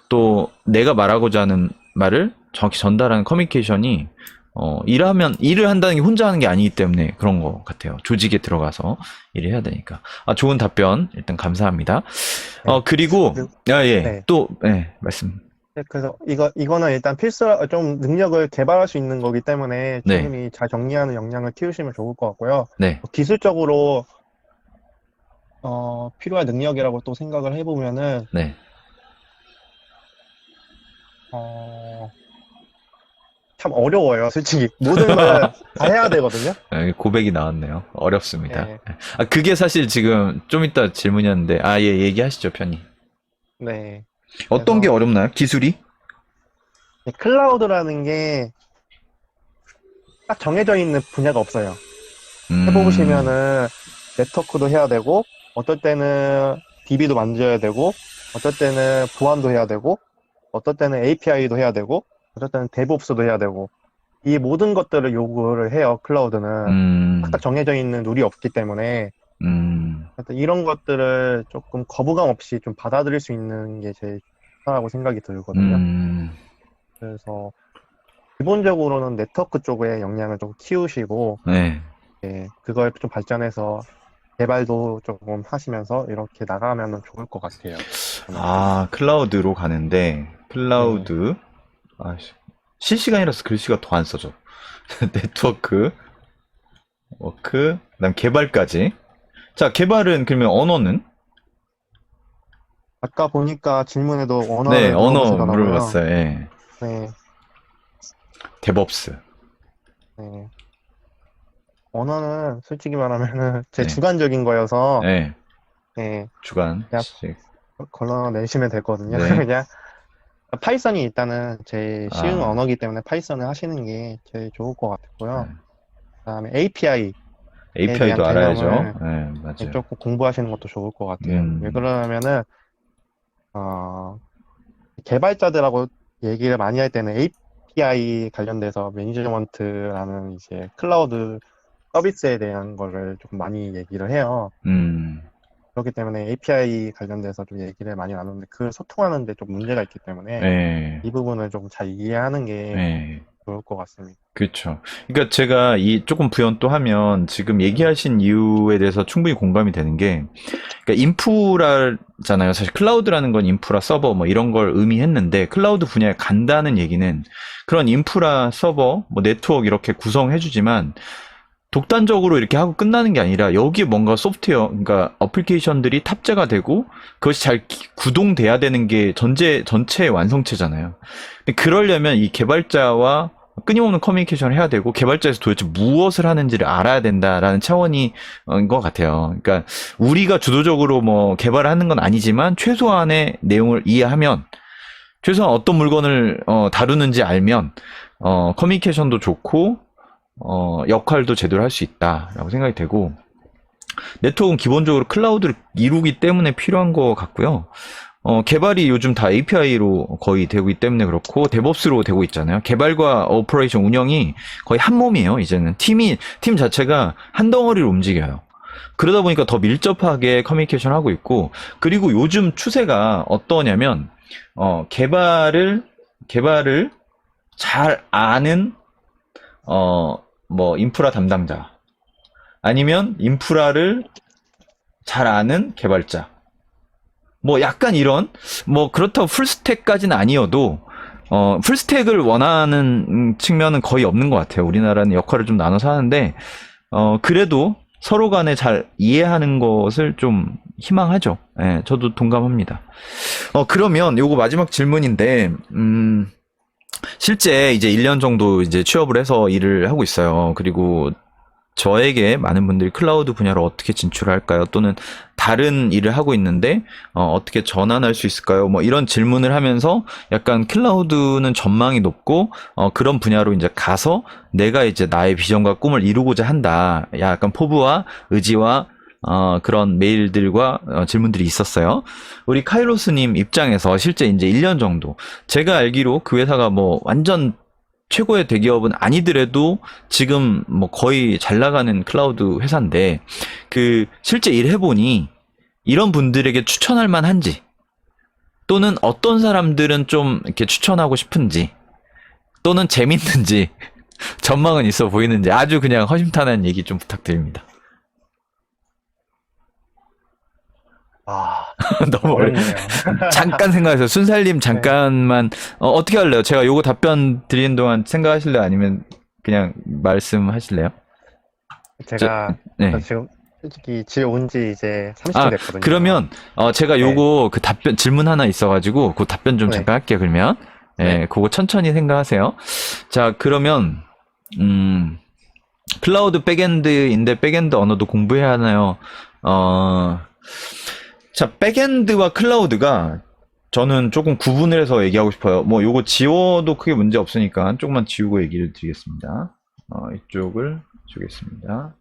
또 내가 말하고자 하는 말을 정확히 전달하는 커뮤니케이션이 일을 한다는 게 혼자 하는 게 아니기 때문에 그런 것 같아요. 조직에 들어가서 일을 해야 되니까. 좋은 답변 일단 감사합니다. 네. 그리고 그리고- 예. 네. 또 말씀. 네, 그래서 이거는 일단 좀 능력을 개발할 수 있는 거기 때문에 네. 충분히 잘 정리하는 역량을 키우시면 좋을 것 같고요. 네. 기술적으로, 필요한 능력이라고 또 생각을 해보면은, 네. 어, 참 어려워요. 솔직히. 모든 걸 다 해야 되거든요. 고백이 나왔네요. 어렵습니다. 네, 그게 사실 지금 좀 이따 질문이었는데 예, 얘기하시죠, 편히. 네. 어떤 게 그래서 어렵나요? 기술이? 클라우드라는 게 딱 정해져 있는 분야가 없어요. 음. 해보시면은 네트워크도 해야 되고, 어떨 때는 DB도 만져야 되고, 어떨 때는 보안도 해야 되고, 어떨 때는 API도 해야 되고, 어떨 때는 DevOps도 해야 되고, 이 모든 것들을 요구를 해요, 클라우드는. 음. 딱딱 정해져 있는 룰이 없기 때문에. 음. 하여튼 이런 것들을 조금 거부감 없이 좀 받아들일 수 있는 게 제일 좋다고 생각이 들거든요. 음. 그래서 기본적으로는 네트워크 쪽에 역량을 좀 키우시고, 네. 그걸 좀 발전해서 개발도 조금 하시면서 이렇게 나가면 좋을 것 같아요. 저는. 클라우드로 가는데, 네. 클라우드, 아, 실시간이라서 글씨가 더 안 써져. 네트워크, 워크, 그다음 개발까지. 자, 개발은 그러면 언어는? 아까 보니까 질문에도 네, 언어를 언어 물어보시더라고요. 물어봤어요. 예. 네, 데브옵스. 네. 언어는 솔직히 말하면은 제 네. 주관적인 거여서, 네. 네, 그냥 주관식. 걸러내시면 되거든요. 네. 그냥 파이썬이 일단은 제일 쉬운 아, 언어이기 때문에 파이썬을 하시는 게 제일 좋을 것 네. 같고요. 그다음에 API에 대한 API도 알아야죠. 개념을 네, 맞아요. 조금 공부하시는 것도 좋을 것 같아요. 왜 음, 그러냐면은 어, 개발자들하고 얘기를 많이 할 때는 API 관련돼서 매니지먼트라는 이제 클라우드 서비스에 대한 거를 조금 많이 얘기를 해요. 음, 그렇기 때문에 API 관련돼서 좀 얘기를 많이 나누는데 그 소통하는 데 좀 문제가 있기 때문에 네, 이 부분을 좀 잘 이해하는 게 네. 좋을 것 같습니다. 그렇죠. 그러니까 제가 이 조금 부연 또 하면 지금 얘기하신 이유에 대해서 충분히 공감이 되는 게, 그러니까 인프라잖아요. 사실 클라우드라는 건 인프라 서버 뭐 이런 걸 의미했는데 클라우드 분야에 간다는 얘기는 그런 인프라 서버 뭐 네트워크 이렇게 구성해주지만 독단적으로 이렇게 하고 끝나는 게 아니라 여기에 뭔가 소프트웨어, 그러니까 어플리케이션들이 탑재가 되고 그것이 잘 구동돼야 되는 게 전체의 완성체잖아요. 근데 그러려면 이 개발자와 끊임없는 커뮤니케이션을 해야 되고 개발자에서 도대체 무엇을 하는지를 알아야 된다라는 차원이 것 같아요. 그러니까 우리가 주도적으로 뭐 개발을 하는 건 아니지만 최소한의 내용을 이해하면 최소한 어떤 물건을 다루는지 알면 커뮤니케이션도 좋고 역할도 제대로 할 수 있다라고 생각이 되고, 네트워크는 기본적으로 클라우드를 이루기 때문에 필요한 것 같고요. 개발이 요즘 다 API로 거의 되고 있기 때문에 그렇고, 데브옵스로 되고 있잖아요. 개발과 오퍼레이션 운영이 거의 한 몸이에요, 이제는. 팀 자체가 한 덩어리로 움직여요. 그러다 보니까 더 밀접하게 커뮤니케이션 하고 있고, 그리고 요즘 추세가 어떠냐면, 개발을 잘 아는, 뭐, 인프라 담당자. 아니면 인프라를 잘 아는 개발자. 뭐 약간 이런, 뭐 그렇다고 풀스택까지는 아니어도, 풀스택을 원하는 측면은 거의 없는 것 같아요. 우리나라는 역할을 좀 나눠서 하는데, 그래도 서로 간에 잘 이해하는 것을 좀 희망하죠. 예, 저도 동감합니다. 그러면 요거 마지막 질문인데, 실제 이제 1년 정도 이제 취업을 해서 일을 하고 있어요. 그리고 저에게 많은 분들이 클라우드 분야로 어떻게 진출할까요? 또는 다른 일을 하고 있는데 어떻게 전환할 수 있을까요? 뭐 이런 질문을 하면서 약간 클라우드는 전망이 높고 그런 분야로 이제 가서 내가 이제 나의 비전과 꿈을 이루고자 한다. 약간 포부와 의지와 그런 메일들과 질문들이 있었어요. 우리 카이로스님 입장에서 실제 이제 1년 정도 제가 알기로 그 회사가 뭐 완전 최고의 대기업은 아니더라도 지금 뭐 거의 잘 나가는 클라우드 회사인데 그 실제 일해보니 이런 분들에게 추천할 만한지 또는 어떤 사람들은 좀 이렇게 추천하고 싶은지 또는 재밌는지 전망은 있어 보이는지 아주 그냥 허심탄회한 얘기 좀 부탁드립니다. 아, 너무 어렵네요. 잠깐 생각해서 순살님 네, 잠깐만 어떻게 할래요? 제가 요거 답변 드리는 동안 생각하실래요? 아니면 그냥 말씀하실래요? 저, 제가 네. 지금 솔직히 집에 온 지 이제 30분 아, 됐거든요. 그러면, 제가 네, 요거 그 답변, 질문 하나 있어가지고, 그 답변 좀 네, 잠깐 할게요, 그러면. 네. 예, 그거 천천히 생각하세요. 자, 그러면, 음, 클라우드 백엔드인데, 백엔드 언어도 공부해야 하나요? 어, 자, 백엔드와 클라우드가 저는 조금 구분을 해서 얘기하고 싶어요. 뭐, 요거 지워도 크게 문제 없으니까 조금만 지우고 얘기를 드리겠습니다. 이쪽을 주겠습니다.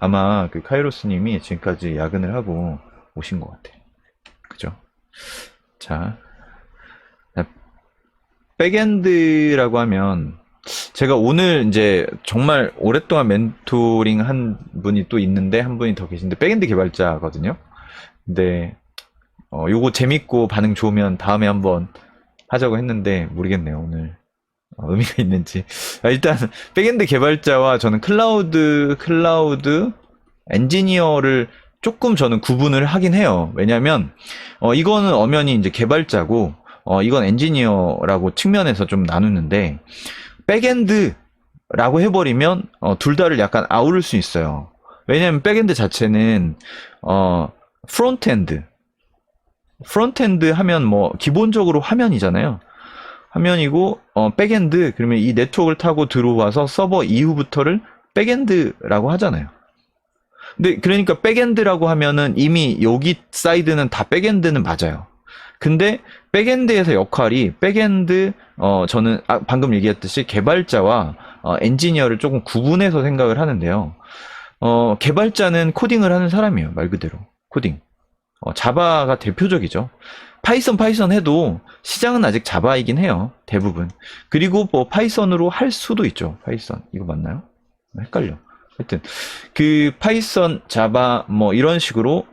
아마 그 카이로스님이 지금까지 야근을 하고 오신 것 같아요. 그죠? 자, 백엔드라고 하면 제가 오늘 이제 정말 오랫동안 멘토링 한 분이 또 있는데 한 분이 더 계신데 백엔드 개발자거든요. 근데 요거 재밌고 반응 좋으면 다음에 한번 하자고 했는데 모르겠네요 오늘 의미가 있는지. 일단 백엔드 개발자와 저는 클라우드 엔지니어를 조금 저는 구분을 하긴 해요. 왜냐면 이거는 엄연히 이제 개발자고 이건 엔지니어라고 측면에서 좀 나누는데, 백엔드라고 해버리면 둘 다를 약간 아우를 수 있어요. 왜냐면 백엔드 자체는 프론트엔드 하면 뭐 기본적으로 화면이잖아요. 화면이고 백엔드 그러면 이 네트워크를 타고 들어와서 서버 이후부터를 백엔드라고 하잖아요. 근데 그러니까 백엔드라고 하면은 이미 여기 사이드는 다 백엔드는 맞아요. 근데 백엔드에서 역할이 백엔드 저는 방금 얘기했듯이 개발자와 엔지니어를 조금 구분해서 생각을 하는데요. 개발자는 코딩을 하는 사람이에요. 말 그대로 코딩. 자바가 대표적이죠. 파이썬 해도 시장은 아직 자바이긴 해요. 대부분. 그리고 뭐 파이썬으로 할 수도 있죠. 파이썬. 이거 맞나요? 헷갈려. 하여튼 그 파이썬, 자바 뭐 이런 식으로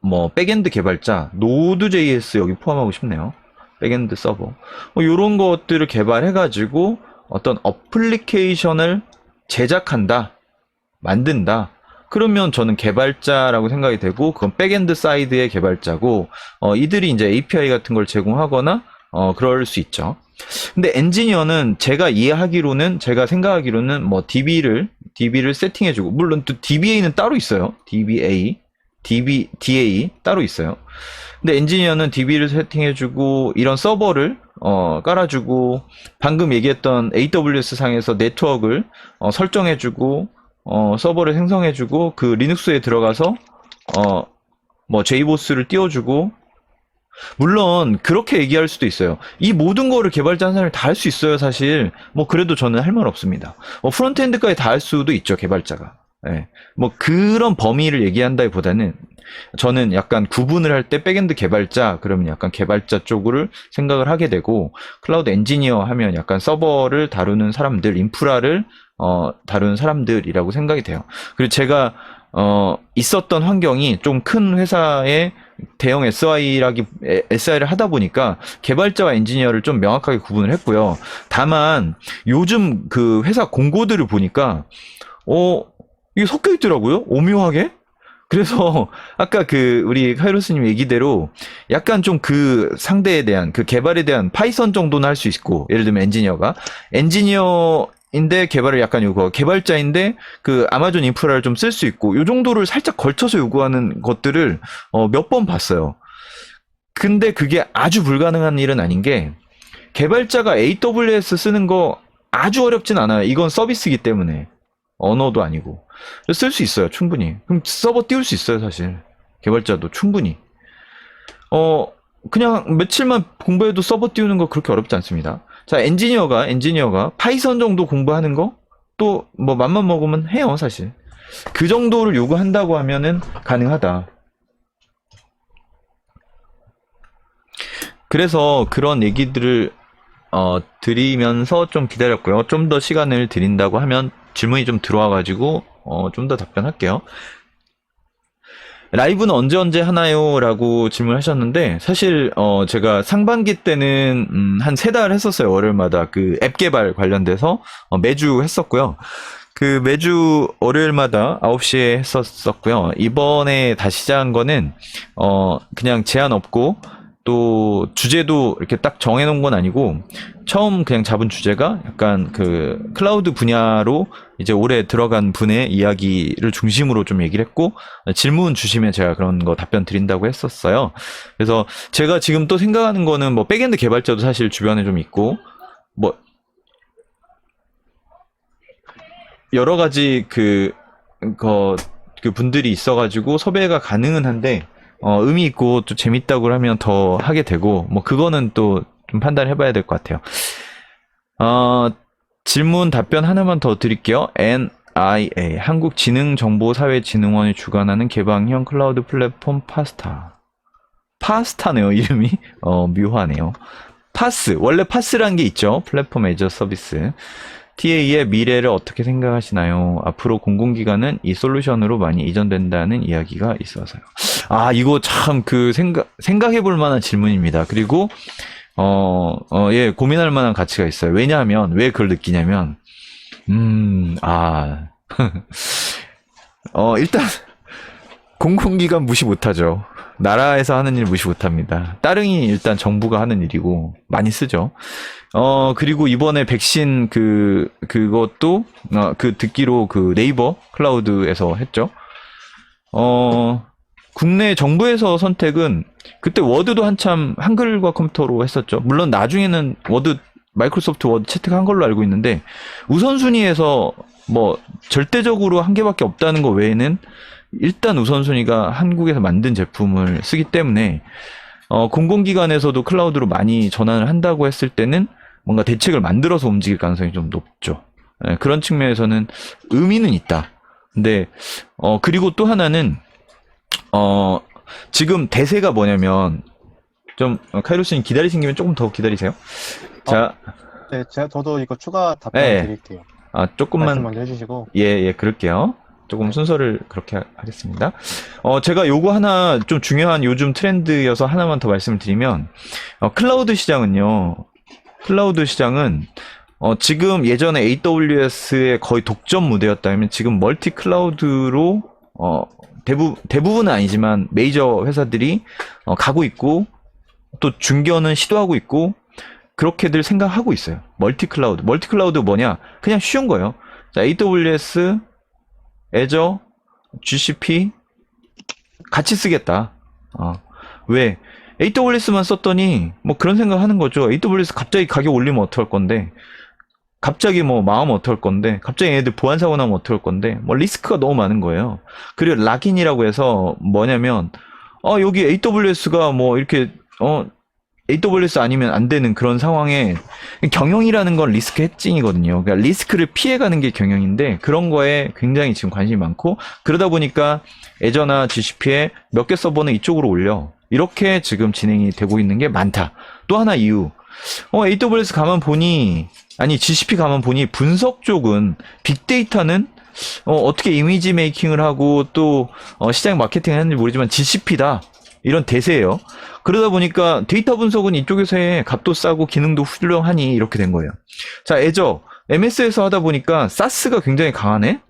뭐 백엔드 개발자, 노드.js 여기 포함하고 싶네요. 백엔드 서버. 뭐 이런 것들을 개발해가지고 어떤 어플리케이션을 제작한다, 만든다. 그러면 저는 개발자라고 생각이 되고, 그건 백엔드 사이드의 개발자고, 이들이 이제 API 같은 걸 제공하거나, 그럴 수 있죠. 근데 엔지니어는 제가 생각하기로는 뭐 DB를 세팅해주고, 물론 또 DBA는 따로 있어요. DA 따로 있어요. 근데 엔지니어는 DB를 세팅해주고, 이런 서버를, 깔아주고, 방금 얘기했던 AWS 상에서 네트워크를, 설정해주고, 서버를 생성해주고, 그 리눅스에 들어가서, 뭐 JBoss를 띄워주고, 물론 그렇게 얘기할 수도 있어요. 이 모든 거를 개발자 한 사람이 다 할 수 있어요, 사실. 뭐 그래도 저는 할 말 없습니다. 프론트엔드까지 다 할 수도 있죠, 개발자가. 예. 뭐 그런 범위를 얘기한다기보다는 저는 약간 구분을 할 때 백엔드 개발자 그러면 약간 개발자 쪽을 생각을 하게 되고, 클라우드 엔지니어 하면 약간 서버를 다루는 사람들, 인프라를 다루는 사람들이라고 생각이 돼요. 그리고 제가 있었던 환경이 좀 큰 회사의 대형 SI를 하다 보니까 개발자와 엔지니어를 좀 명확하게 구분을 했고요. 다만 요즘 그 회사 공고들을 보니까 이게 섞여 있더라고요. 오묘하게. 그래서 아까 그 우리 카이로스님 얘기대로 약간 좀 그 상대에 대한 그 개발에 대한 파이썬 정도는 할 수 있고, 예를 들면 엔지니어인데 개발을 약간 개발자인데 그 아마존 인프라를 좀 쓸 수 있고, 요 정도를 살짝 걸쳐서 요구하는 것들을 몇 번 봤어요. 근데 그게 아주 불가능한 일은 아닌 게, 개발자가 AWS 쓰는 거 아주 어렵진 않아요. 이건 서비스이기 때문에. 언어도 아니고. 쓸 수 있어요, 충분히. 그럼 서버 띄울 수 있어요, 사실. 개발자도 충분히. 그냥 며칠만 공부해도 서버 띄우는 거 그렇게 어렵지 않습니다. 자, 엔지니어가 파이썬 정도 공부하는 거? 또, 뭐, 맘만 먹으면 해요, 사실. 그 정도를 요구한다고 하면은 가능하다. 그래서 그런 얘기들을, 드리면서 좀 기다렸고요. 좀 더 시간을 드린다고 하면 질문이 좀 들어와가지고, 좀 더 답변할게요. 라이브는 언제 하나요? 라고 질문하셨는데, 사실 제가 상반기 때는 한 3달 했었어요. 월요일마다 그 앱 개발 관련돼서 매주 했었고요. 그 매주 월요일마다 9시에 했었고요. 이번에 다시 시작한 거는 그냥 제한 없고, 또 주제도 이렇게 딱 정해놓은 건 아니고, 처음 그냥 잡은 주제가 약간 그 클라우드 분야로 이제 올해 들어간 분의 이야기를 중심으로 좀 얘기를 했고, 질문 주시면 제가 그런 거 답변 드린다고 했었어요. 그래서 제가 지금 또 생각하는 거는 뭐 백엔드 개발자도 사실 주변에 좀 있고, 뭐 여러 가지 그 분들이 있어가지고 섭외가 가능은 한데, 의미 있고 또 재밌다고 하면 더 하게 되고, 뭐 그거는 또 좀 판단해봐야 될 것 같아요. 질문 답변 하나만 더 드릴게요. NIA 한국지능정보사회진흥원이 주관하는 개방형 클라우드 플랫폼 파스타네요, 이름이. 묘하네요. 원래 파스라는 게 있죠. 플랫폼 애저 서비스. TA의 미래를 어떻게 생각하시나요? 앞으로 공공기관은 이 솔루션으로 많이 이전된다는 이야기가 있어서요. 이거 참 생각해 볼 만한 질문입니다. 그리고 예, 고민할 만한 가치가 있어요. 왜냐하면, 왜 그걸 느끼냐면, 일단, 공공기관 무시 못하죠. 나라에서 하는 일 무시 못합니다. 따릉이 일단 정부가 하는 일이고 많이 쓰죠. 그리고 이번에 백신 그것도 그 듣기로 그 네이버 클라우드에서 했죠. 국내 정부에서 선택은 그때 워드도 한참 한글과 컴퓨터로 했었죠. 물론 나중에는 마이크로소프트 워드 채택한 걸로 알고 있는데 우선순위에서 뭐 절대적으로 한 개밖에 없다는 거 외에는 일단 우선순위가 한국에서 만든 제품을 쓰기 때문에 공공기관에서도 클라우드로 많이 전환을 한다고 했을 때는 뭔가 대책을 만들어서 움직일 가능성이 좀 높죠. 그런 측면에서는 의미는 있다. 근데 그리고 또 하나는 지금 대세가 뭐냐면 좀 카이로스님 기다리신 김에 조금 더 기다리세요. 자, 네, 저도 이거 추가 답변 네. 드릴게요. 말씀 조금만 먼저 해주시고. 예, 그럴게요. 조금 순서를 그렇게 하겠습니다. 제가 요거 하나 좀 중요한 요즘 트렌드여서 하나만 더 말씀을 드리면, 클라우드 시장은, 지금 예전에 AWS의 거의 독점 무대였다면 지금 멀티 클라우드로, 대부분은 아니지만 메이저 회사들이 가고 있고, 또 중견은 시도하고 있고, 그렇게들 생각하고 있어요. 멀티 클라우드 뭐냐? 그냥 쉬운 거예요. 자, AWS, Azure, GCP 같이 쓰겠다. 왜? AWS만 썼더니 뭐 그런 생각 하는 거죠. AWS 갑자기 가격 올리면 어떡할 건데? 갑자기 뭐 망하면 어떡할 건데? 갑자기 얘네들 보안 사고 나면 어떡할 건데? 뭐 리스크가 너무 많은 거예요. 그리고 락인이라고 해서 뭐냐면 여기 AWS가 뭐 이렇게 AWS 아니면 안 되는 그런 상황에 경영이라는 건 리스크 해칭이거든요. 그러니까 리스크를 피해가는 게 경영인데 그런 거에 굉장히 지금 관심이 많고 그러다 보니까 애저나 GCP에 몇 개 서버는 이쪽으로 올려. 이렇게 지금 진행이 되고 있는 게 많다. 또 하나 이유. AWS 가만 보니 GCP 가만 보니 분석 쪽은 빅데이터는 어떻게 이미지 메이킹을 하고 또 시장 마케팅을 하는지 모르지만 GCP다. 이런 대세예요. 그러다 보니까 데이터 분석은 이쪽에서 해. 값도 싸고 기능도 훌륭하니 이렇게 된 거예요. 자, 애저 MS에서 하다 보니까 사스가 굉장히 강하네.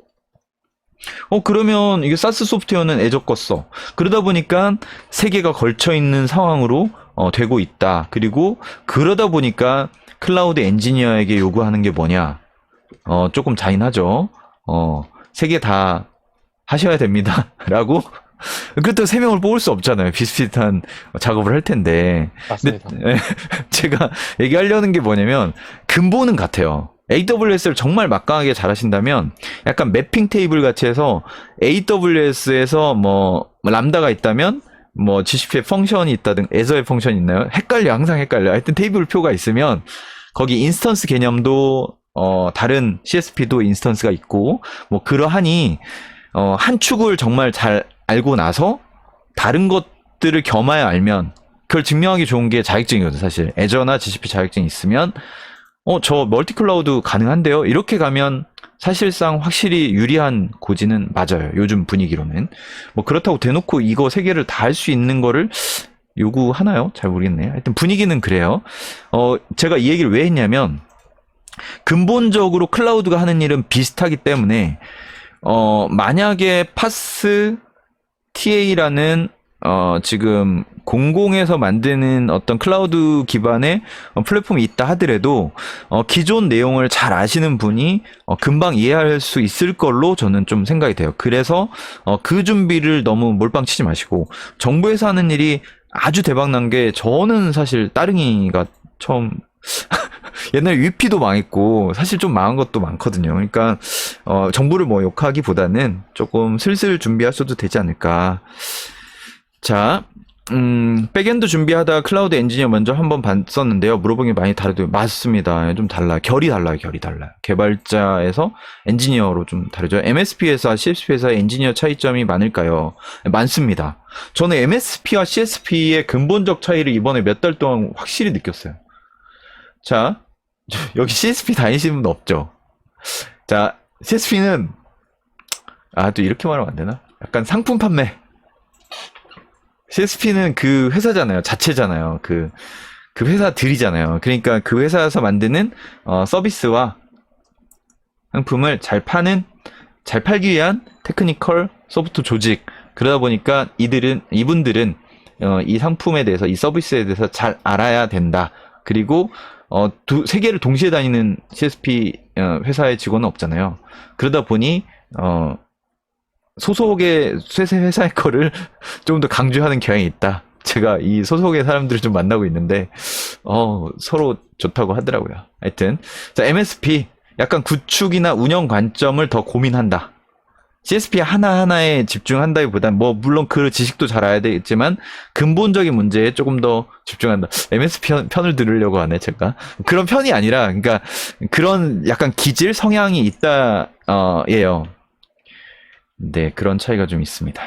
그러면 이게 사스 소프트웨어는 애저 거 써. 그러다 보니까 세 개가 걸쳐 있는 상황으로 되고 있다. 그리고 그러다 보니까 클라우드 엔지니어에게 요구하는 게 뭐냐? 조금 잔인하죠. 세 개 다 하셔야 됩니다.라고. 그것도 세 명을 뽑을 수 없잖아요. 비슷비슷한 작업을 할 텐데. 맞습니다. 근데 제가 얘기하려는 게 뭐냐면 근본은 같아요. AWS를 정말 막강하게 잘하신다면 약간 매핑 테이블 같이 해서 AWS에서 뭐 람다가 있다면 뭐 GCP에 펑션이 있다든 애저에 펑션이 있나요? 항상 헷갈려. 하여튼 테이블 표가 있으면 거기 인스턴스 개념도 다른 CSP도 인스턴스가 있고 뭐 그러하니 한 축을 정말 잘 알고 나서 다른 것들을 겸하여 알면 그걸 증명하기 좋은 게 자격증이거든. 사실 애저나 GCP 자격증이 있으면 저 멀티클라우드 가능한데요. 이렇게 가면 사실상 확실히 유리한 고지는 맞아요. 요즘 분위기로는. 뭐 그렇다고 대놓고 이거 세 개를 다 할 수 있는 거를 요구하나요? 잘 모르겠네. 하여튼 분위기는 그래요. 제가 이 얘기를 왜 했냐면 근본적으로 클라우드가 하는 일은 비슷하기 때문에 만약에 파스 TA라는 지금 공공에서 만드는 어떤 클라우드 기반의 플랫폼이 있다 하더라도 기존 내용을 잘 아시는 분이 금방 이해할 수 있을 걸로 저는 좀 생각이 돼요. 그래서 그 준비를 너무 몰빵 치지 마시고 정부에서 하는 일이 아주 대박난 게 저는 사실 따릉이가 처음 옛날에 위피도 망했고 사실 좀 망한 것도 많거든요. 그러니까 정부를 뭐 욕하기보다는 조금 슬슬 준비하셔도 되지 않을까. 자, 백엔드 준비하다 클라우드 엔지니어 먼저 한번 봤었는데요. 물어본 게 많이 다르대요. 맞습니다. 좀 달라요. 결이 달라요. 개발자에서 엔지니어로 좀 다르죠. MSP 회사, CSP 회사의 엔지니어 차이점이 많을까요? 많습니다. 저는 MSP와 CSP의 근본적 차이를 이번에 몇 달 동안 확실히 느꼈어요. 자, 여기 CSP 다니시는 분 없죠? 자, CSP는 또 이렇게 말하면 안 되나? 약간 상품 판매. CSP는 그 회사잖아요. 자체잖아요. 그 회사들이잖아요. 그러니까 그 회사에서 만드는 서비스와 상품을 잘 팔기 위한 테크니컬 소프트 조직. 그러다 보니까 이분들은 이 상품에 대해서, 이 서비스에 대해서 잘 알아야 된다. 그리고 세 개를 동시에 다니는 CSP 회사의 직원은 없잖아요. 그러다 보니 소속의 회사의 거를 좀 더 강조하는 경향이 있다. 제가 이 소속의 사람들을 좀 만나고 있는데 서로 좋다고 하더라고요. 하여튼 자, MSP 약간 구축이나 운영 관점을 더 고민한다. CSP 하나하나에 집중한다기보단 뭐 물론 그 지식도 잘 알아야 되겠지만 근본적인 문제에 조금 더 집중한다. MSP 편을 들으려고 하네 제가. 그런 편이 아니라 그러니까 그런 약간 기질 성향이 있다 예요. 네, 그런 차이가 좀 있습니다.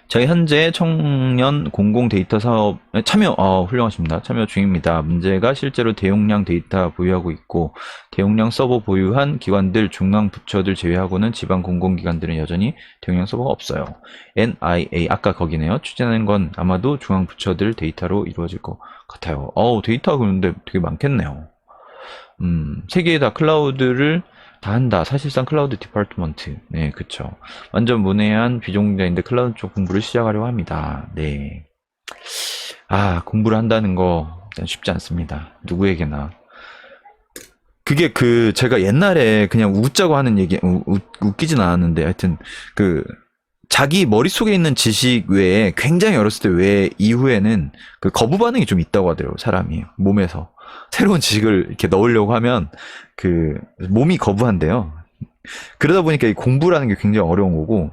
저희 현재 청년 공공 데이터 사업 참여 훌륭하십니다. 참여 중입니다. 문제가 실제로 대용량 데이터 보유하고 있고 대용량 서버 보유한 기관들 중앙 부처들 제외하고는 지방 공공기관들은 여전히 대용량 서버가 없어요. NIA 아까 거기네요. 추진하는 건 아마도 중앙 부처들 데이터로 이루어질 것 같아요. 데이터가 그런데 되게 많겠네요. 세 개의 다 클라우드를 다 한다. 사실상 클라우드 디파트먼트. 네, 그쵸. 완전 문외한 비전공자인데 클라우드 쪽 공부를 시작하려고 합니다. 네. 공부를 한다는 거 쉽지 않습니다. 누구에게나. 그게 제가 옛날에 그냥 웃자고 하는 얘기, 웃기진 않았는데, 하여튼, 자기 머릿속에 있는 지식 외에, 굉장히 어렸을 때 외에, 이후에는 거부 반응이 좀 있다고 하더라고요, 사람이. 몸에서. 새로운 지식을 이렇게 넣으려고 하면 몸이 거부한대요. 그러다 보니까 이 공부라는 게 굉장히 어려운 거고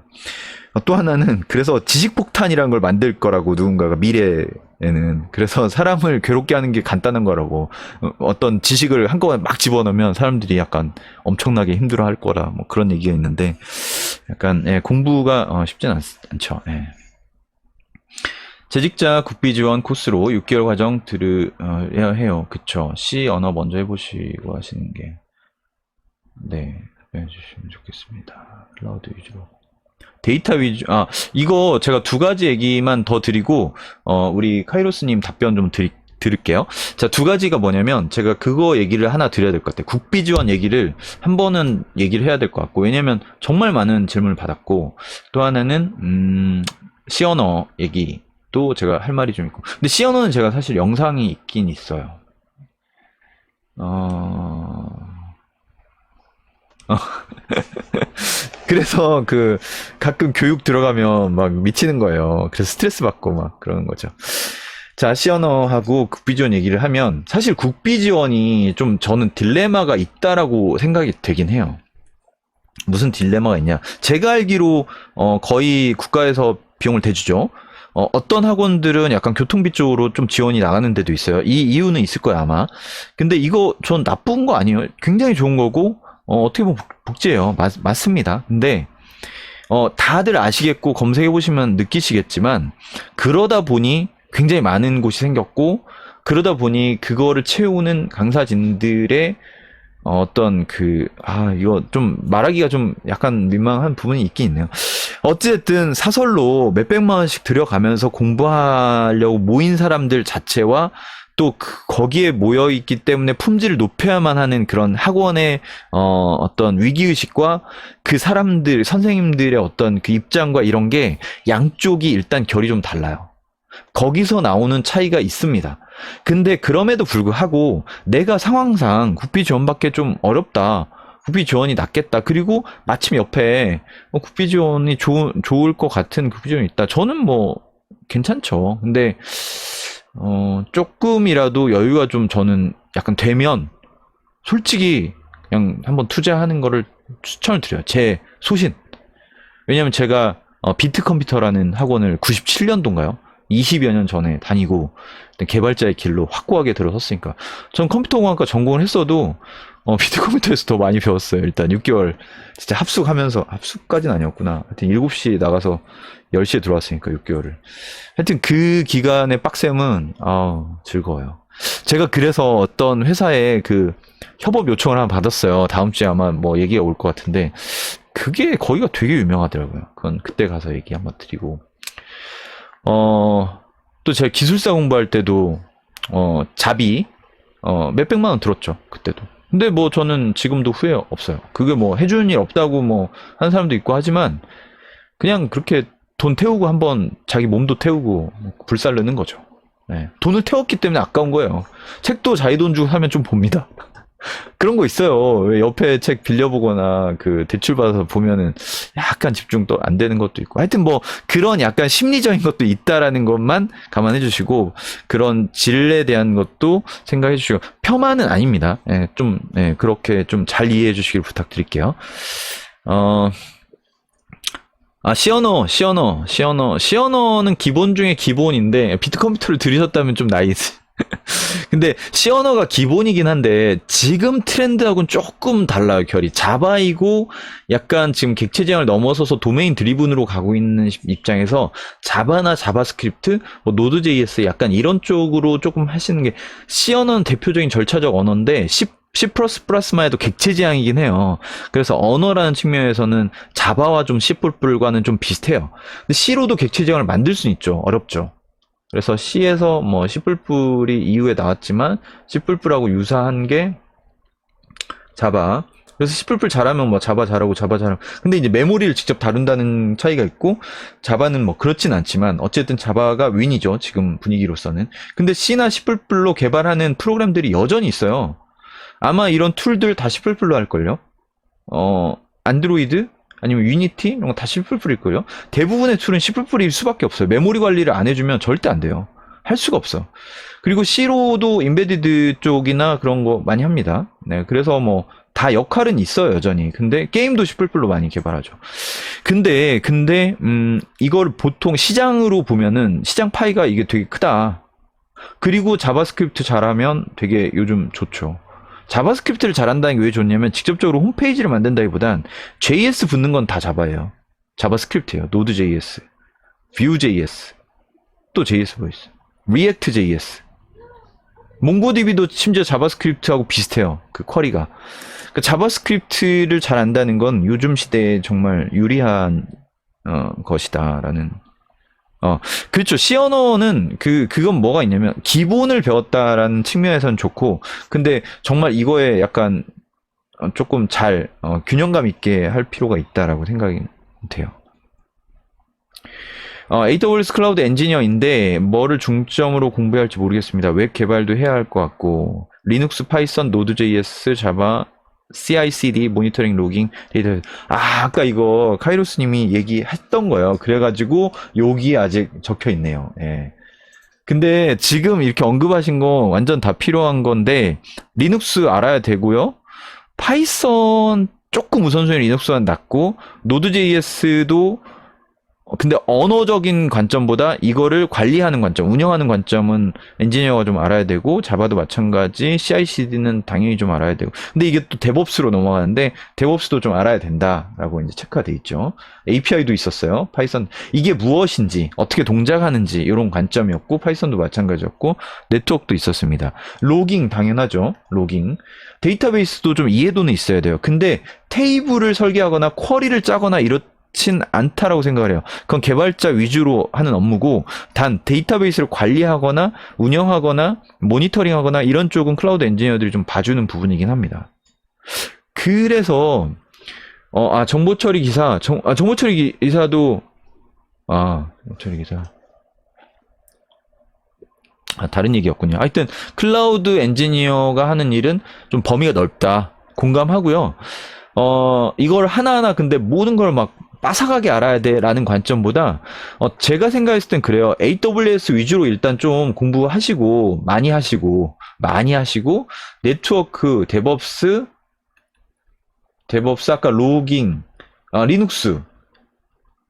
또 하나는 그래서 지식폭탄이라는 걸 만들 거라고 누군가가 미래에는 그래서 사람을 괴롭게 하는 게 간단한 거라고 어떤 지식을 한꺼번에 막 집어넣으면 사람들이 약간 엄청나게 힘들어할 거라 뭐 그런 얘기가 있는데 약간 공부가 쉽진 않죠. 재직자 국비 지원 코스로 6개월 과정 들으야 해요. 그쵸. C 언어 먼저 해보시고 하시는 게, 네, 해주시면 좋겠습니다. 클라우드 위주로. 데이터 위주, 이거 제가 두 가지 얘기만 더 드리고, 우리 카이로스님 답변 좀 들을게요. 자, 두 가지가 뭐냐면, 제가 그거 얘기를 하나 드려야 될 것 같아요. 국비 지원 얘기를 한 번은 얘기를 해야 될 것 같고, 왜냐면 정말 많은 질문을 받았고, 또 하나는, C 언어 얘기. 또 제가 할 말이 좀 있고. 근데 C 언어는 제가 사실 영상이 있긴 있어요. 그래서 가끔 교육 들어가면 막 미치는 거예요. 그래서 스트레스 받고 막 그러는 거죠. 자, C 언어하고 국비 지원 얘기를 하면 사실 국비 지원이 좀 저는 딜레마가 있다라고 생각이 되긴 해요. 무슨 딜레마가 있냐? 제가 알기로 거의 국가에서 비용을 대주죠. 어떤 학원들은 약간 교통비 쪽으로 좀 지원이 나가는 데도 있어요. 이 이유는 있을 거야, 아마. 근데 이거 전 나쁜 거 아니에요. 굉장히 좋은 거고, 어떻게 보면 복지예요. 맞습니다. 근데, 다들 아시겠고, 검색해보시면 느끼시겠지만, 그러다 보니 굉장히 많은 곳이 생겼고, 그러다 보니 그거를 채우는 강사진들의 이거 좀 말하기가 좀 약간 민망한 부분이 있긴 있네요. 어쨌든 사설로 몇백만 원씩 들여가면서 공부하려고 모인 사람들 자체와 또 거기에 모여있기 때문에 품질을 높여야만 하는 그런 학원의 어떤 위기의식과 그 사람들, 선생님들의 어떤 그 입장과 이런 게 양쪽이 일단 결이 좀 달라요. 거기서 나오는 차이가 있습니다. 근데 그럼에도 불구하고 내가 상황상 국비 지원받기 좀 어렵다. 국비 지원이 낫겠다. 그리고 마침 옆에 국비 지원이 좋을 것 같은 국비 지원이 있다. 저는 뭐 괜찮죠. 근데 조금이라도 여유가 좀 저는 약간 되면 솔직히 그냥 한번 투자하는 거를 추천을 드려요. 제 소신. 왜냐면 제가 비트컴퓨터라는 학원을 97년도인가요? 20여 년 전에 다니고 개발자의 길로 확고하게 들어섰으니까 전 컴퓨터공학과 전공을 했어도 비트컴퓨터에서 더 많이 배웠어요. 일단 6개월 진짜 합숙까지는 아니었구나. 하여튼 7시에 나가서 10시에 들어왔으니까 6개월을. 하여튼 그 기간의 빡셈은 즐거워요. 제가 그래서 어떤 회사에 협업 요청을 하나 받았어요. 다음 주에 아마 뭐 얘기가 올 것 같은데 그게 거기가 되게 유명하더라고요. 그건 그때 가서 얘기 한번 드리고. 또 제가 기술사 공부할 때도, 자비, 몇백만 원 들었죠. 그때도. 근데 뭐 저는 지금도 후회 없어요. 그게 뭐 해주는 일 없다고 뭐 하는 사람도 있고 하지만, 그냥 그렇게 돈 태우고 한번 자기 몸도 태우고 불살르는 거죠. 네. 돈을 태웠기 때문에 아까운 거예요. 책도 자기 돈 주고 사면 좀 봅니다. 그런 거 있어요. 왜 옆에 책 빌려보거나 그 대출 받아서 보면은 약간 집중도 안 되는 것도 있고. 하여튼 뭐 그런 약간 심리적인 것도 있다라는 것만 감안해 주시고 그런 질에 대한 것도 생각해 주시고 폄하는 아닙니다. 예, 좀 그렇게 좀 잘 이해해 주시길 부탁드릴게요. 시어너는 기본 중에 기본인데 비트 컴퓨터를 들으셨다면 좀 나이스. 근데 시어너가 기본이긴 한데 지금 트렌드하고는 조금 달라요. 결이 자바이고 약간 지금 객체 지향을 넘어서서 도메인 드리븐으로 가고 있는 입장에서 자바나 자바스크립트, 뭐 노드.js 약간 이런 쪽으로 조금 하시는 게 시어너는 대표적인 절차적 언어인데 C++만 해도 객체 지향이긴 해요. 그래서 언어라는 측면에서는 자바와 좀 C++과는 좀 비슷해요. 근데 C로도 객체 지향을 만들 수는 있죠. 어렵죠. 그래서 C에서 뭐 C++이 이후에 나왔지만 C++하고 유사한 게 자바. 그래서 C++ 잘하면 뭐 자바 잘하고 자바 잘하고. 근데 이제 메모리를 직접 다룬다는 차이가 있고 자바는 뭐 그렇진 않지만 어쨌든 자바가 윈이죠. 지금 분위기로서는. 근데 C나 C++로 개발하는 프로그램들이 여전히 있어요. 아마 이런 툴들 다 C++로 할걸요? 안드로이드? 아니면 유니티? 이런 거 다 C++일걸요? 대부분의 툴은 C++일 수밖에 없어요. 메모리 관리를 안 해주면 절대 안 돼요. 할 수가 없어. 그리고 C로도 인베디드 쪽이나 그런 거 많이 합니다. 네, 그래서 뭐, 다 역할은 있어요, 여전히. 근데 게임도 C++로 많이 개발하죠. 근데, 이걸 보통 시장으로 보면은, 시장 파이가 이게 되게 크다. 그리고 자바스크립트 잘하면 되게 요즘 좋죠. 자바스크립트를 잘한다는 게 왜 좋냐면 직접적으로 홈페이지를 만든다기보단 JS 붙는 건 다 자바예요. 자바스크립트예요. 노드.js, Vue.js, 또 JS 보이스, React.js, 몽고DB도 심지어 자바스크립트하고 비슷해요. 그 쿼리가. 그러니까 자바스크립트를 잘 안다는 건 요즘 시대에 정말 유리한 것이다라는. 그렇죠. C 언어는 그건 뭐가 있냐면 기본을 배웠다라는 측면에서는 좋고, 근데 정말 이거에 약간 조금 잘 균형감 있게 할 필요가 있다라고 생각이 돼요. AWS 클라우드 엔지니어인데 뭐를 중점으로 공부해야 할지 모르겠습니다. 웹 개발도 해야 할 것 같고 리눅스, 파이썬, 노드.js, 자바, CI/CD, 모니터링, 로깅, 데이터. 아까 이거 카이로스님이 얘기했던 거예요. 그래가지고 여기 아직 적혀 있네요. 예. 근데 지금 이렇게 언급하신 거 완전 다 필요한 건데 리눅스 알아야 되고요. 파이썬 조금 우선순위 리눅스가 낮고 노드.js도 근데 언어적인 관점보다 이거를 관리하는 관점, 운영하는 관점은 엔지니어가 좀 알아야 되고 자바도 마찬가지, CI/CD는 당연히 좀 알아야 되고. 근데 이게 또 데브옵스로 넘어가는데 데브옵스도 좀 알아야 된다라고 이제 체크가 돼 있죠. API도 있었어요. 파이썬 이게 무엇인지, 어떻게 동작하는지 이런 관점이었고 파이썬도 마찬가지였고 네트워크도 있었습니다. 로깅 당연하죠. 로깅. 데이터베이스도 좀 이해도는 있어야 돼요. 근데 테이블을 설계하거나 쿼리를 짜거나 이렇진 않다라고 생각을 해요. 그건 개발자 위주로 하는 업무고 단 데이터베이스를 관리하거나 운영하거나 모니터링하거나 이런 쪽은 클라우드 엔지니어들이 좀 봐주는 부분이긴 합니다. 그래서 정보처리 기사, 정보처리 기사도 정보처리 기사 다른 얘기였군요. 하여튼 클라우드 엔지니어가 하는 일은 좀 범위가 넓다. 공감하고요. 이걸 하나하나 근데 모든 걸 막 빠삭하게 알아야 돼라는 관점보다 제가 생각했을 땐 그래요. AWS 위주로 일단 좀 공부하시고 많이 하시고 네트워크, 데브옵스 아까 로깅,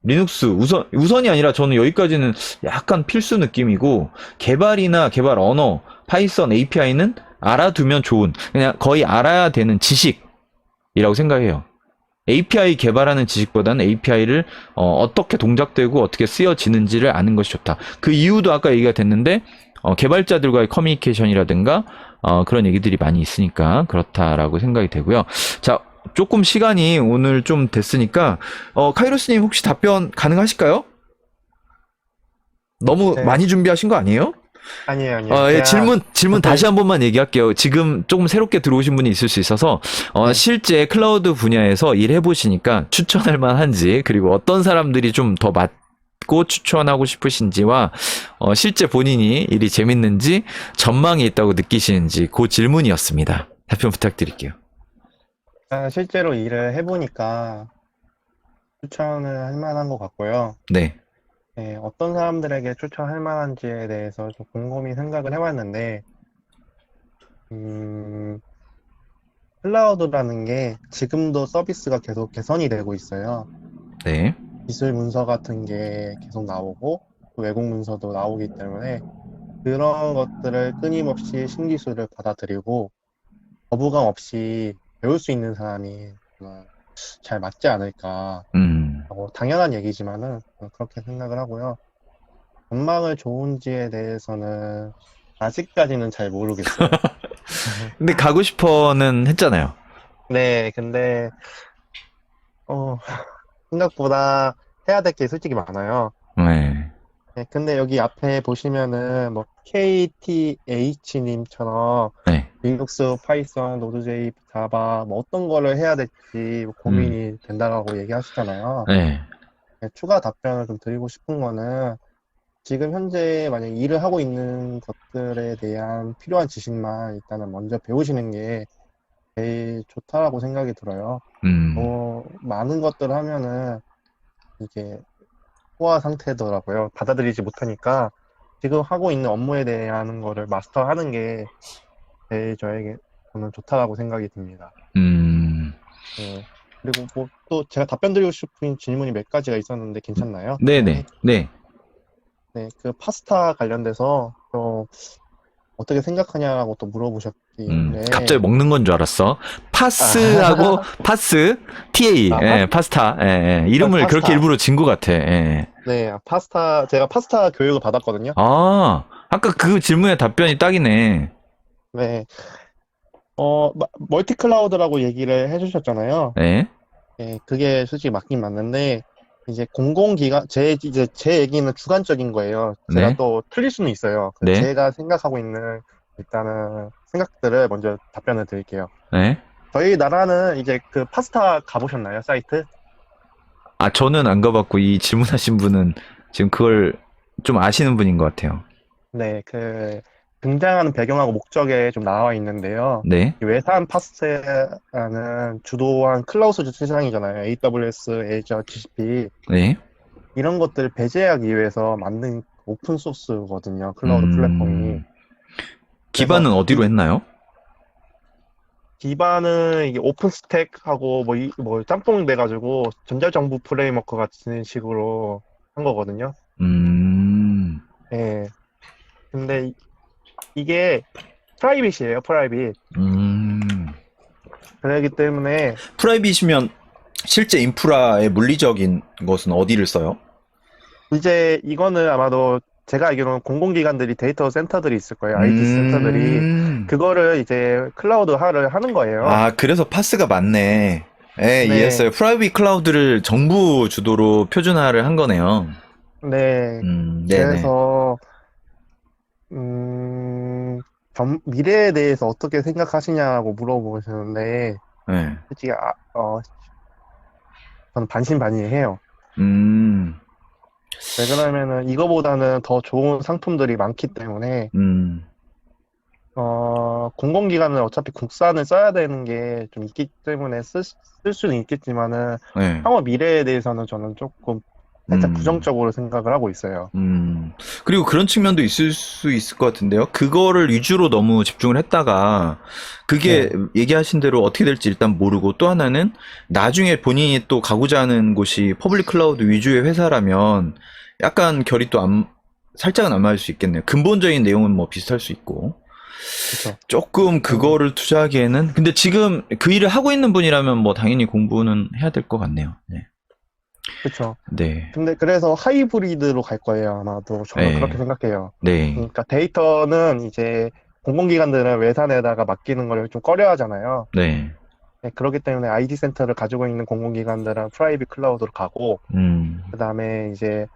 리눅스 우선이 아니라 저는 여기까지는 약간 필수 느낌이고 개발이나 개발 언어, 파이썬, API는 알아두면 좋은, 그냥 거의 알아야 되는 지식이라고 생각해요. API 개발하는 지식보다는 API를 어떻게 동작되고 어떻게 쓰여지는지를 아는 것이 좋다. 그 이유도 아까 얘기가 됐는데 개발자들과의 커뮤니케이션이라든가 그런 얘기들이 많이 있으니까 그렇다라고 생각이 되고요. 자, 조금 시간이 오늘 좀 됐으니까 카이로스님 혹시 답변 가능하실까요? 너무 네. 많이 준비하신 거 아니에요? 아니에요. 예, 제가 질문 다시 한 번만 얘기할게요. 지금 조금 새롭게 들어오신 분이 있을 수 있어서, 실제 클라우드 분야에서 일해보시니까 추천할 만한지, 그리고 어떤 사람들이 좀 더 믿고 추천하고 싶으신지와 실제 본인이 일이 재밌는지 전망이 있다고 느끼시는지 그 질문이었습니다. 답변 부탁드릴게요. 실제로 일을 해보니까 추천을 할 만한 것 같고요. 네, 네, 어떤 사람들에게 추천할 만한지에 대해서 좀 곰곰이 생각을 해봤는데, 음, 클라우드라는 게 지금도 서비스가 계속 개선이 되고 있어요. 네, 기술 문서 같은 게 계속 나오고, 또 외국 문서도 나오기 때문에 그런 것들을 끊임없이 신기술을 받아들이고, 거부감 없이 배울 수 있는 사람이 잘 맞지 않을까. 당연한 얘기지만은 그렇게 생각을 하고요. 전망을 좋은지에 대해서는 아직까지는 잘 모르겠어요. 근데 가고 싶어는 했잖아요. 네, 근데 어, 생각보다 해야 될 게 솔직히 많아요. 네, 네, 근데 여기 앞에 보시면은 뭐 KTH님처럼 네, 리눅스, 파이썬, 노드.js, 자바 뭐 어떤 거를 해야 될지 음, 고민이 된다고 얘기하시잖아요. 네, 네, 추가 답변을 좀 드리고 싶은 거는 지금 현재 만약 일을 하고 있는 것들에 대한 필요한 지식만 일단은 먼저 배우시는 게 제일 좋다라고 생각이 들어요. 음, 많은 것들을 하면은 이게 포화 상태더라고요. 받아들이지 못하니까 지금 하고 있는 업무에 대한 거를 마스터하는 게 제일 저는 좋다라고 생각이 듭니다. 음, 네. 그리고 뭐 또 제가 답변 드리고 싶은 질문이 몇 가지가 있었는데 괜찮나요? 네네, 시간이? 네. 네, 그 파스타 관련돼서 어떻게 생각하냐라고 또 물어보셨길래 갑자기 먹는 건 줄 알았어. 파스하고 아, 파스, TA, 예, 파스타, 예, 예. 이름을 그렇게 파스타. 일부러 진 것 같아. 예. 네, 제가 파스타 교육을 받았거든요. 아, 아까 그 질문의 답변이 딱이네. 네, 멀티 클라우드라고 얘기를 해주셨잖아요. 네, 네, 그게 솔직히 맞긴 맞는데, 이제 공공기관, 이제 제 얘기는 주관적인 거예요. 제가 네, 또 틀릴 수는 있어요. 네, 제가 생각하고 있는 일단은 생각들을 먼저 답변을 드릴게요. 네. 저희 나라는 이제 그 파스타 가보셨나요? 사이트? 아, 저는 안 가봤고, 이 질문하신 분은 지금 그걸 좀 아시는 분인 것 같아요. 네, 등장하는 배경하고 목적에 좀 나와 있는데요. 네, 이 외산 파스타는 주도한 클라우드 세상이잖아요. AWS, Azure, GCP. 네. 이런 것들을 배제하기 위해서 만든 오픈 소스거든요. 클라우드 플랫폼이. 음, 그래서 기반은 이 어디로 했나요? 기반은 이게 오픈 스택하고 뭐 짬뽕 돼가지고 전자정부 프레임워크 같은 식으로 한 거거든요. 음, 예. 근데 이게 프라이빗이에요, 프라이빗. 음. 그렇기 때문에 프라이빗이면 실제 인프라의 물리적인 것은 어디를 써요? 이제 이거는 아마도 제가 알기로는 공공기관들이 데이터 센터들이 있을 거예요. IT 센터들이. 음. 그거를 이제 클라우드화를 하는 거예요. 아, 그래서 파스가 많네. 예, 네, 이해했어요. 프라이빗 클라우드를 정부 주도로 표준화를 한 거네요. 네. 네네. 그래서, 음, 미래에 대해서 어떻게 생각하시냐고 물어보시는데, 네. 솔직히, 저는 반신반의해요. 음, 왜 그러면은 이거보다는 더 좋은 상품들이 많기 때문에, 음, 공공기관은 어차피 국산을 써야 되는 게 좀 있기 때문에 쓸 수는 있겠지만은, 네. 향후 미래에 대해서는 저는 조금 살짝 음, 부정적으로 생각을 하고 있어요. 그리고 그런 측면도 있을 수 있을 것 같은데요. 그거를 위주로 너무 집중을 했다가, 그게 네, 얘기하신 대로 어떻게 될지 일단 모르고, 또 하나는 나중에 본인이 또 가고자 하는 곳이 퍼블릭 클라우드 위주의 회사라면, 약간 결이 또 살짝은 안 맞을 수 있겠네요. 근본적인 내용은 뭐 비슷할 수 있고. 그쵸. 조금 음, 그거를 투자하기에는, 근데 지금 그 일을 하고 있는 분이라면 뭐 당연히 공부는 해야 될 것 같네요. 네. 그쵸. 네. 근데 그래서 하이브리드로 갈 거예요, 아마도. 저는 그렇게 네. 생각해요. 네. 그러니까 데이터는 이제 공공기관들은 외산에다가 맡기는 걸 좀 꺼려 하잖아요. 네. 네, 그렇기 때문에 ID 센터를 가지고 있는 공공기관들은 프라이빗 클라우드로 가고, 음, 그 다음에 이제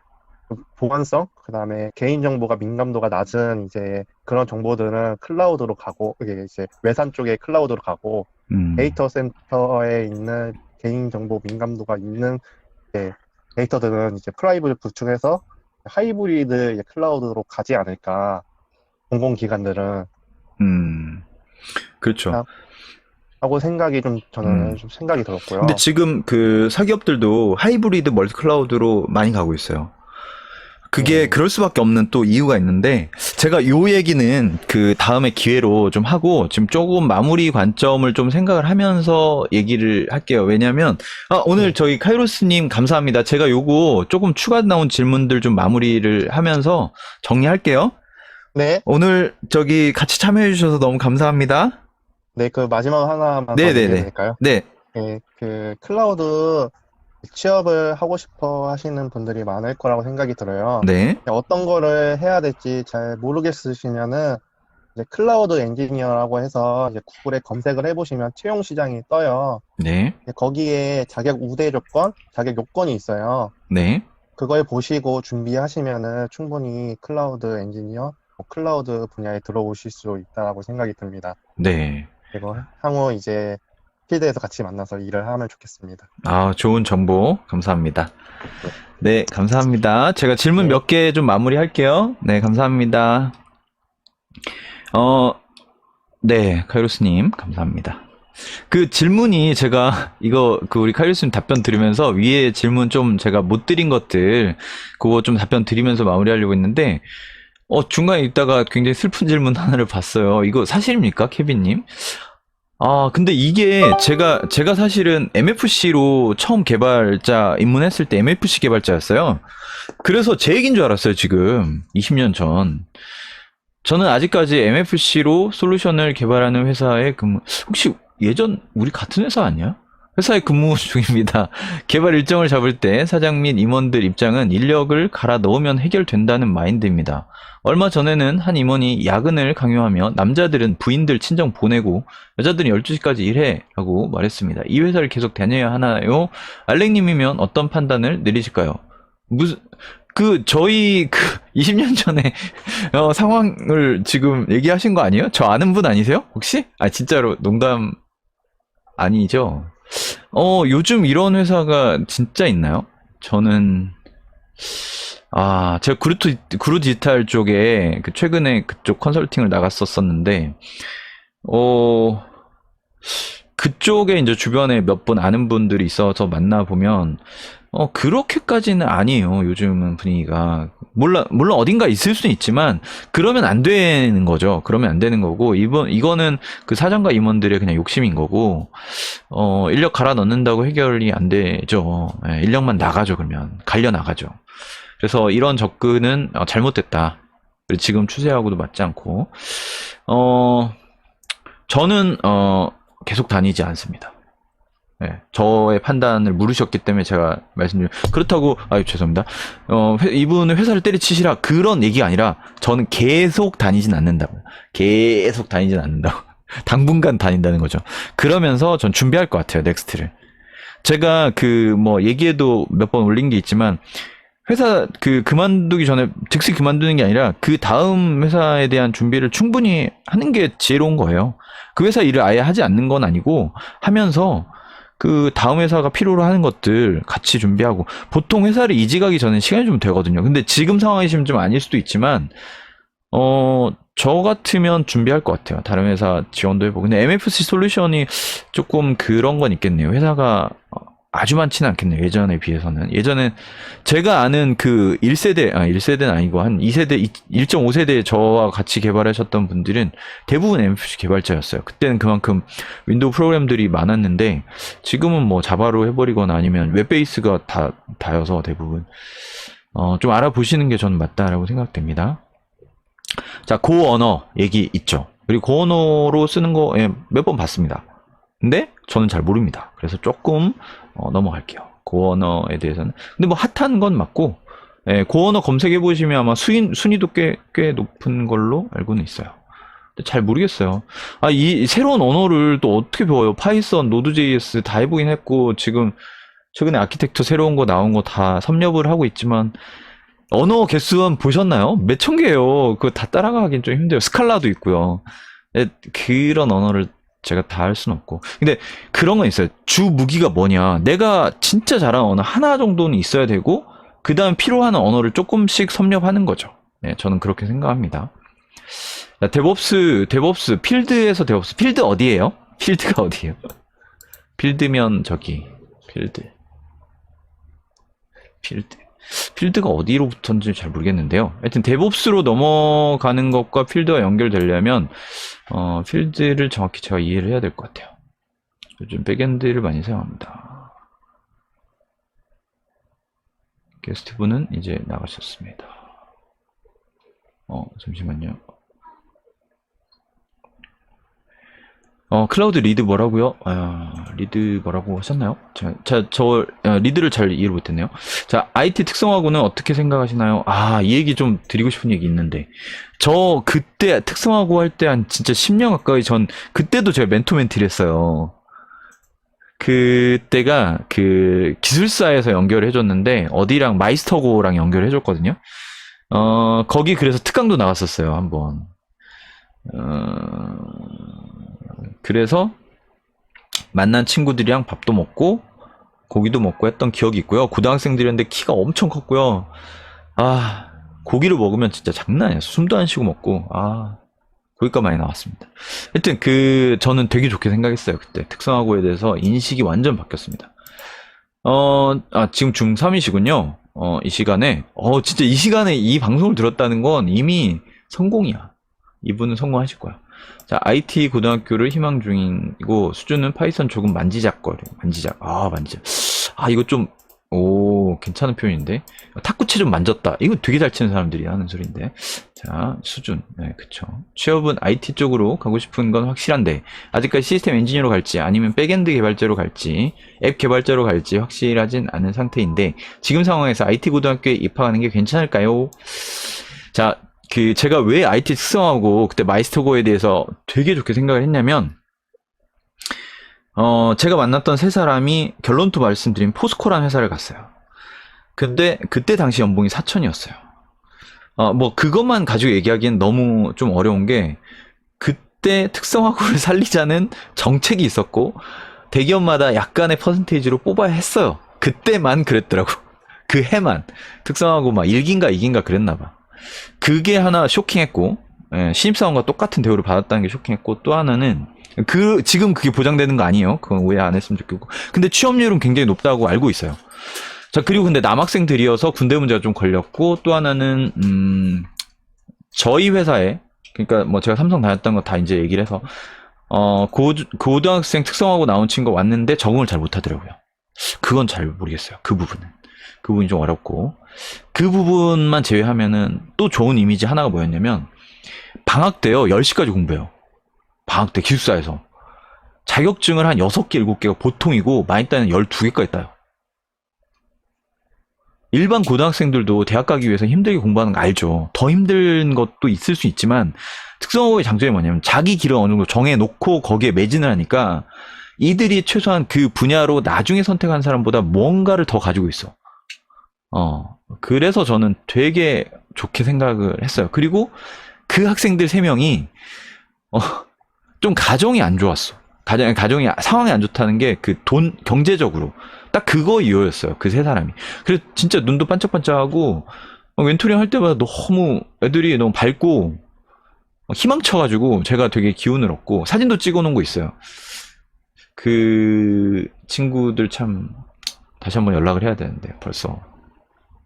보안성, 그 다음에 개인정보가 민감도가 낮은 이제 그런 정보들은 클라우드로 가고, 이게 이제 외산 쪽에 클라우드로 가고, 음, 데이터 센터에 있는 개인정보 민감도가 있는 네, 데이터들은 이제 프라이브를 구축해서 하이브리드 이제 클라우드로 가지 않을까. 공공기관들은 그렇죠. 하고 생각이 좀 음. 저는 좀 생각이 근데 들었고요. 지금 그 사기업들도 하이브리드 멀티 클라우드로 많이 가고 있어요. 그게 네, 그럴 수밖에 없는 또 이유가 있는데, 제가 요 얘기는 그 다음에 기회로 좀 하고, 지금 조금 마무리 관점을 좀 생각을 하면서 얘기를 할게요. 왜냐면, 오늘 네, 저희 카이로스님 감사합니다. 제가 요거 조금 추가 나온 질문들 좀 마무리를 하면서 정리할게요. 네, 오늘 저기 같이 참여해주셔서 너무 감사합니다. 네, 그 마지막 하나만 더 얘기해도 네네네. 될까요? 네. 네, 그 클라우드 취업을 하고 싶어 하시는 분들이 많을 거라고 생각이 들어요. 네. 어떤 거를 해야 될지 잘 모르겠으시면은 이제 클라우드 엔지니어라고 해서 이제 구글에 검색을 해보시면 채용 시장이 떠요. 네. 거기에 자격 우대 조건, 자격 요건이 있어요. 네. 그걸 보시고 준비하시면은 충분히 클라우드 엔지니어, 클라우드 분야에 들어오실 수 있다고 생각이 듭니다. 네. 그리고 향후 이제 필드에서 같이 만나서 일을 하면 좋겠습니다. 좋은 정보 감사합니다. 네, 감사합니다. 제가 질문 네, 몇 개 좀 마무리할게요. 네, 감사합니다. 어, 네, 카이로스님, 감사합니다. 그 질문이 제가, 이거, 우리 카이로스님 답변 들으면서 위에 질문 좀 제가 못 드린 것들, 그거 좀 답변 드리면서 마무리하려고 했는데, 중간에 있다가 굉장히 슬픈 질문 하나를 봤어요. 이거 사실입니까, 케빈님? 근데 이게 제가 사실은 MFC로 처음 개발자 입문했을 때 MFC 개발자였어요. 그래서 제 얘기인 줄 알았어요, 지금. 20년 전. 저는 아직까지 MFC로 솔루션을 개발하는 회사에 혹시 예전 우리 같은 회사 아니야? 회사에 근무 중입니다. 개발 일정을 잡을 때 사장 및 임원들 입장은 인력을 갈아 넣으면 해결된다는 마인드입니다. 얼마 전에는 한 임원이 야근을 강요하며 남자들은 부인들 친정 보내고 여자들은 12시까지 일해 라고 말했습니다. 이 회사를 계속 다녀야 하나요? 알렉님이면 어떤 판단을 내리실까요? 무슨 저희 20년 전에 상황을 지금 얘기하신 거 아니에요? 저 아는 분 아니세요? 혹시? 진짜로 농담 아니죠? 요즘 이런 회사가 진짜 있나요? 저는 제가 그루 디지털 쪽에 최근에 그쪽 컨설팅을 나갔었었는데 어 그쪽에 이제 주변에 몇 분 아는 분들이 있어서 만나보면, 그렇게까지는 아니에요. 요즘은 분위기가. 물론 어딘가 있을 수는 있지만, 그러면 안 되는 거죠. 그러면 안 되는 거고, 이거는 그 사장과 임원들의 그냥 욕심인 거고, 인력 갈아 넣는다고 해결이 안 되죠. 예, 인력만 나가죠, 그러면. 갈려 나가죠. 그래서 이런 접근은 잘못됐다. 그리고 지금 추세하고도 맞지 않고, 저는, 계속 다니지 않습니다. 네, 저의 판단을 물으셨기 때문에 제가 말씀드린, 그렇다고, 죄송합니다. 이분은 회사를 때려치시라, 그런 얘기가 아니라, 저는 계속 다니진 않는다고. 계속 다니진 않는다고. 당분간 다닌다는 거죠. 그러면서 전 준비할 것 같아요, 넥스트를. 제가 얘기에도 몇 번 올린 게 있지만, 회사 그만두기 전에 즉시 그만두는 게 아니라 그 다음 회사에 대한 준비를 충분히 하는 게 지혜로운 거예요. 그 회사 일을 아예 하지 않는 건 아니고 하면서 그 다음 회사가 필요로 하는 것들 같이 준비하고, 보통 회사를 이직하기 전에 시간이 좀 되거든요. 근데 지금 상황이시면 좀 아닐 수도 있지만 저 같으면 준비할 것 같아요. 다른 회사 지원도 해보고. 근데 MFC 솔루션이 조금 그런 건 있겠네요. 회사가 아주 많지는 않겠네요. 예전에 비해서는. 예전에 제가 아는 1세대는 아니고 한 2세대, 1.5세대 저와 같이 개발하셨던 분들은 대부분 MFC 개발자였어요. 그때는 그만큼 윈도우 프로그램들이 많았는데 지금은 자바로 해버리거나 아니면 웹베이스가 다여서 대부분. 좀 알아보시는 게 저는 맞다라고 생각됩니다. 자, 고 언어 얘기 있죠. 그리고 고 언어로 쓰는 거 몇 번 봤습니다. 근데 저는 잘 모릅니다. 그래서 조금 넘어갈게요. 고 언어에 대해서는. 근데 핫한 건 맞고, 고 언어 검색해 보시면 아마 순위도 꽤 높은 걸로 알고는 있어요. 근데 잘 모르겠어요. 이 새로운 언어를 또 어떻게 배워요? 파이썬, 노드.js 다 해보긴 했고, 지금 최근에 아키텍처 새로운 거 나온 거 다 섭렵을 하고 있지만, 언어 개수는 보셨나요? 몇 천 개예요. 그거 다 따라가긴 좀 힘들어요. 스칼라도 있고요. 그런 언어를 제가 다 할 수는 없고. 근데 그런 건 있어요. 주 무기가 뭐냐. 내가 진짜 잘하는 언어 하나 정도는 있어야 되고, 그 다음 필요한 언어를 조금씩 섭렵하는 거죠. 네, 저는 그렇게 생각합니다. 자, 데브옵스, 필드에서 데브옵스. 필드 어디에요? 필드가 어디에요? 필드면 저기, 필드가 어디로부터인지 잘 모르겠는데요. 하여튼 데브옵스로 넘어가는 것과 필드와 연결되려면 필드를 정확히 제가 이해를 해야 될 것 같아요. 요즘 백엔드를 많이 사용합니다. 게스트분은 이제 나가셨습니다. 잠시만요. 클라우드 리드 뭐라고요? 리드 뭐라고 하셨나요? 리드를 잘 이해를 못했네요. 자, IT 특성화고는 어떻게 생각하시나요? 이 얘기 좀 드리고 싶은 얘기 있는데, 저 그때 특성화고 할 때 한 진짜 10년 가까이 그때도 제가 멘토멘티를 했어요. 그때가 그 기술사에서 연결을 해줬는데, 어디랑 마이스터고랑 연결을 해줬거든요. 거기 그래서 특강도 나갔었어요, 한번. 그래서 만난 친구들이랑 밥도 먹고 고기도 먹고 했던 기억이 있고요. 고등학생들이었는데 키가 엄청 컸고요. 고기를 먹으면 진짜 장난 아니에요. 숨도 안 쉬고 먹고 고기가 많이 나왔습니다. 하여튼 저는 되게 좋게 생각했어요. 그때 특성화고에 대해서 인식이 완전 바뀌었습니다. 지금 중3이시군요. 이 시간에 진짜 이 시간에 이 방송을 들었다는 건 이미 성공이야. 이분은 성공하실 거야. 자, IT 고등학교를 희망 중이고 수준은 파이썬 조금 만지작. 이거 좀 괜찮은 표현인데. 탁구채 좀 만졌다. 이거 되게 잘 치는 사람들이 하는 소리인데. 자, 수준. 네, 그쵸. 취업은 IT 쪽으로 가고 싶은 건 확실한데 아직까지 시스템 엔지니어로 갈지 아니면 백엔드 개발자로 갈지 앱 개발자로 갈지 확실하진 않은 상태인데 지금 상황에서 IT 고등학교에 입학하는 게 괜찮을까요? 자, 제가 왜 IT 특성화고 그때 마이스터고에 대해서 되게 좋게 생각을 했냐면, 제가 만났던 세 사람이 결론도 말씀드린 포스코라는 회사를 갔어요. 근데 그때 당시 연봉이 4천이었어요. 그것만 가지고 얘기하기엔 너무 좀 어려운 게, 그때 특성화고를 살리자는 정책이 있었고, 대기업마다 약간의 퍼센테이지로 뽑아야 했어요. 그때만 그랬더라고. 그 해만. 특성화고 막 1기인가 2기인가 그랬나봐. 그게 하나 쇼킹했고, 신입사원과 똑같은 대우를 받았다는 게 쇼킹했고, 또 하나는 지금 그게 보장되는 거 아니에요. 그건 오해 안 했으면 좋겠고. 근데 취업률은 굉장히 높다고 알고 있어요. 자, 그리고 근데 남학생들이어서 군대 문제가 좀 걸렸고, 또 하나는 저희 회사에, 그러니까 뭐 제가 삼성 다녔던 거 다 이제 얘기를 해서 고등학생 특성화고 나온 친구가 왔는데 적응을 잘 못하더라고요. 그건 잘 모르겠어요. 그 부분이 좀 어렵고, 그 부분만 제외하면은 또 좋은 이미지 하나가 뭐였냐면, 방학 때요 10시까지 공부해요. 방학 때 기숙사에서 자격증을 한 6개 7개가 보통이고 많이 따면 12개까지 따요. 일반 고등학생들도 대학 가기 위해서 힘들게 공부하는 거 알죠. 더 힘든 것도 있을 수 있지만 특성화고의 장점이 뭐냐면 자기 길을 어느 정도 정해놓고 거기에 매진을 하니까 이들이 최소한 그 분야로 나중에 선택한 사람보다 뭔가를 더 가지고 있어. 그래서 저는 되게 좋게 생각을 했어요. 그리고 그 학생들 3명이 좀 가정이 안 좋았어. 가정이 상황이 안 좋다는 게 경제적으로 딱 그거 이유였어요. 그 3사람이. 그래서 진짜 눈도 반짝반짝하고 멘토링 할 때마다 애들이 너무 밝고 희망쳐가지고 제가 되게 기운을 얻고 사진도 찍어놓은 거 있어요. 그 친구들 참 다시 한번 연락을 해야 되는데 벌써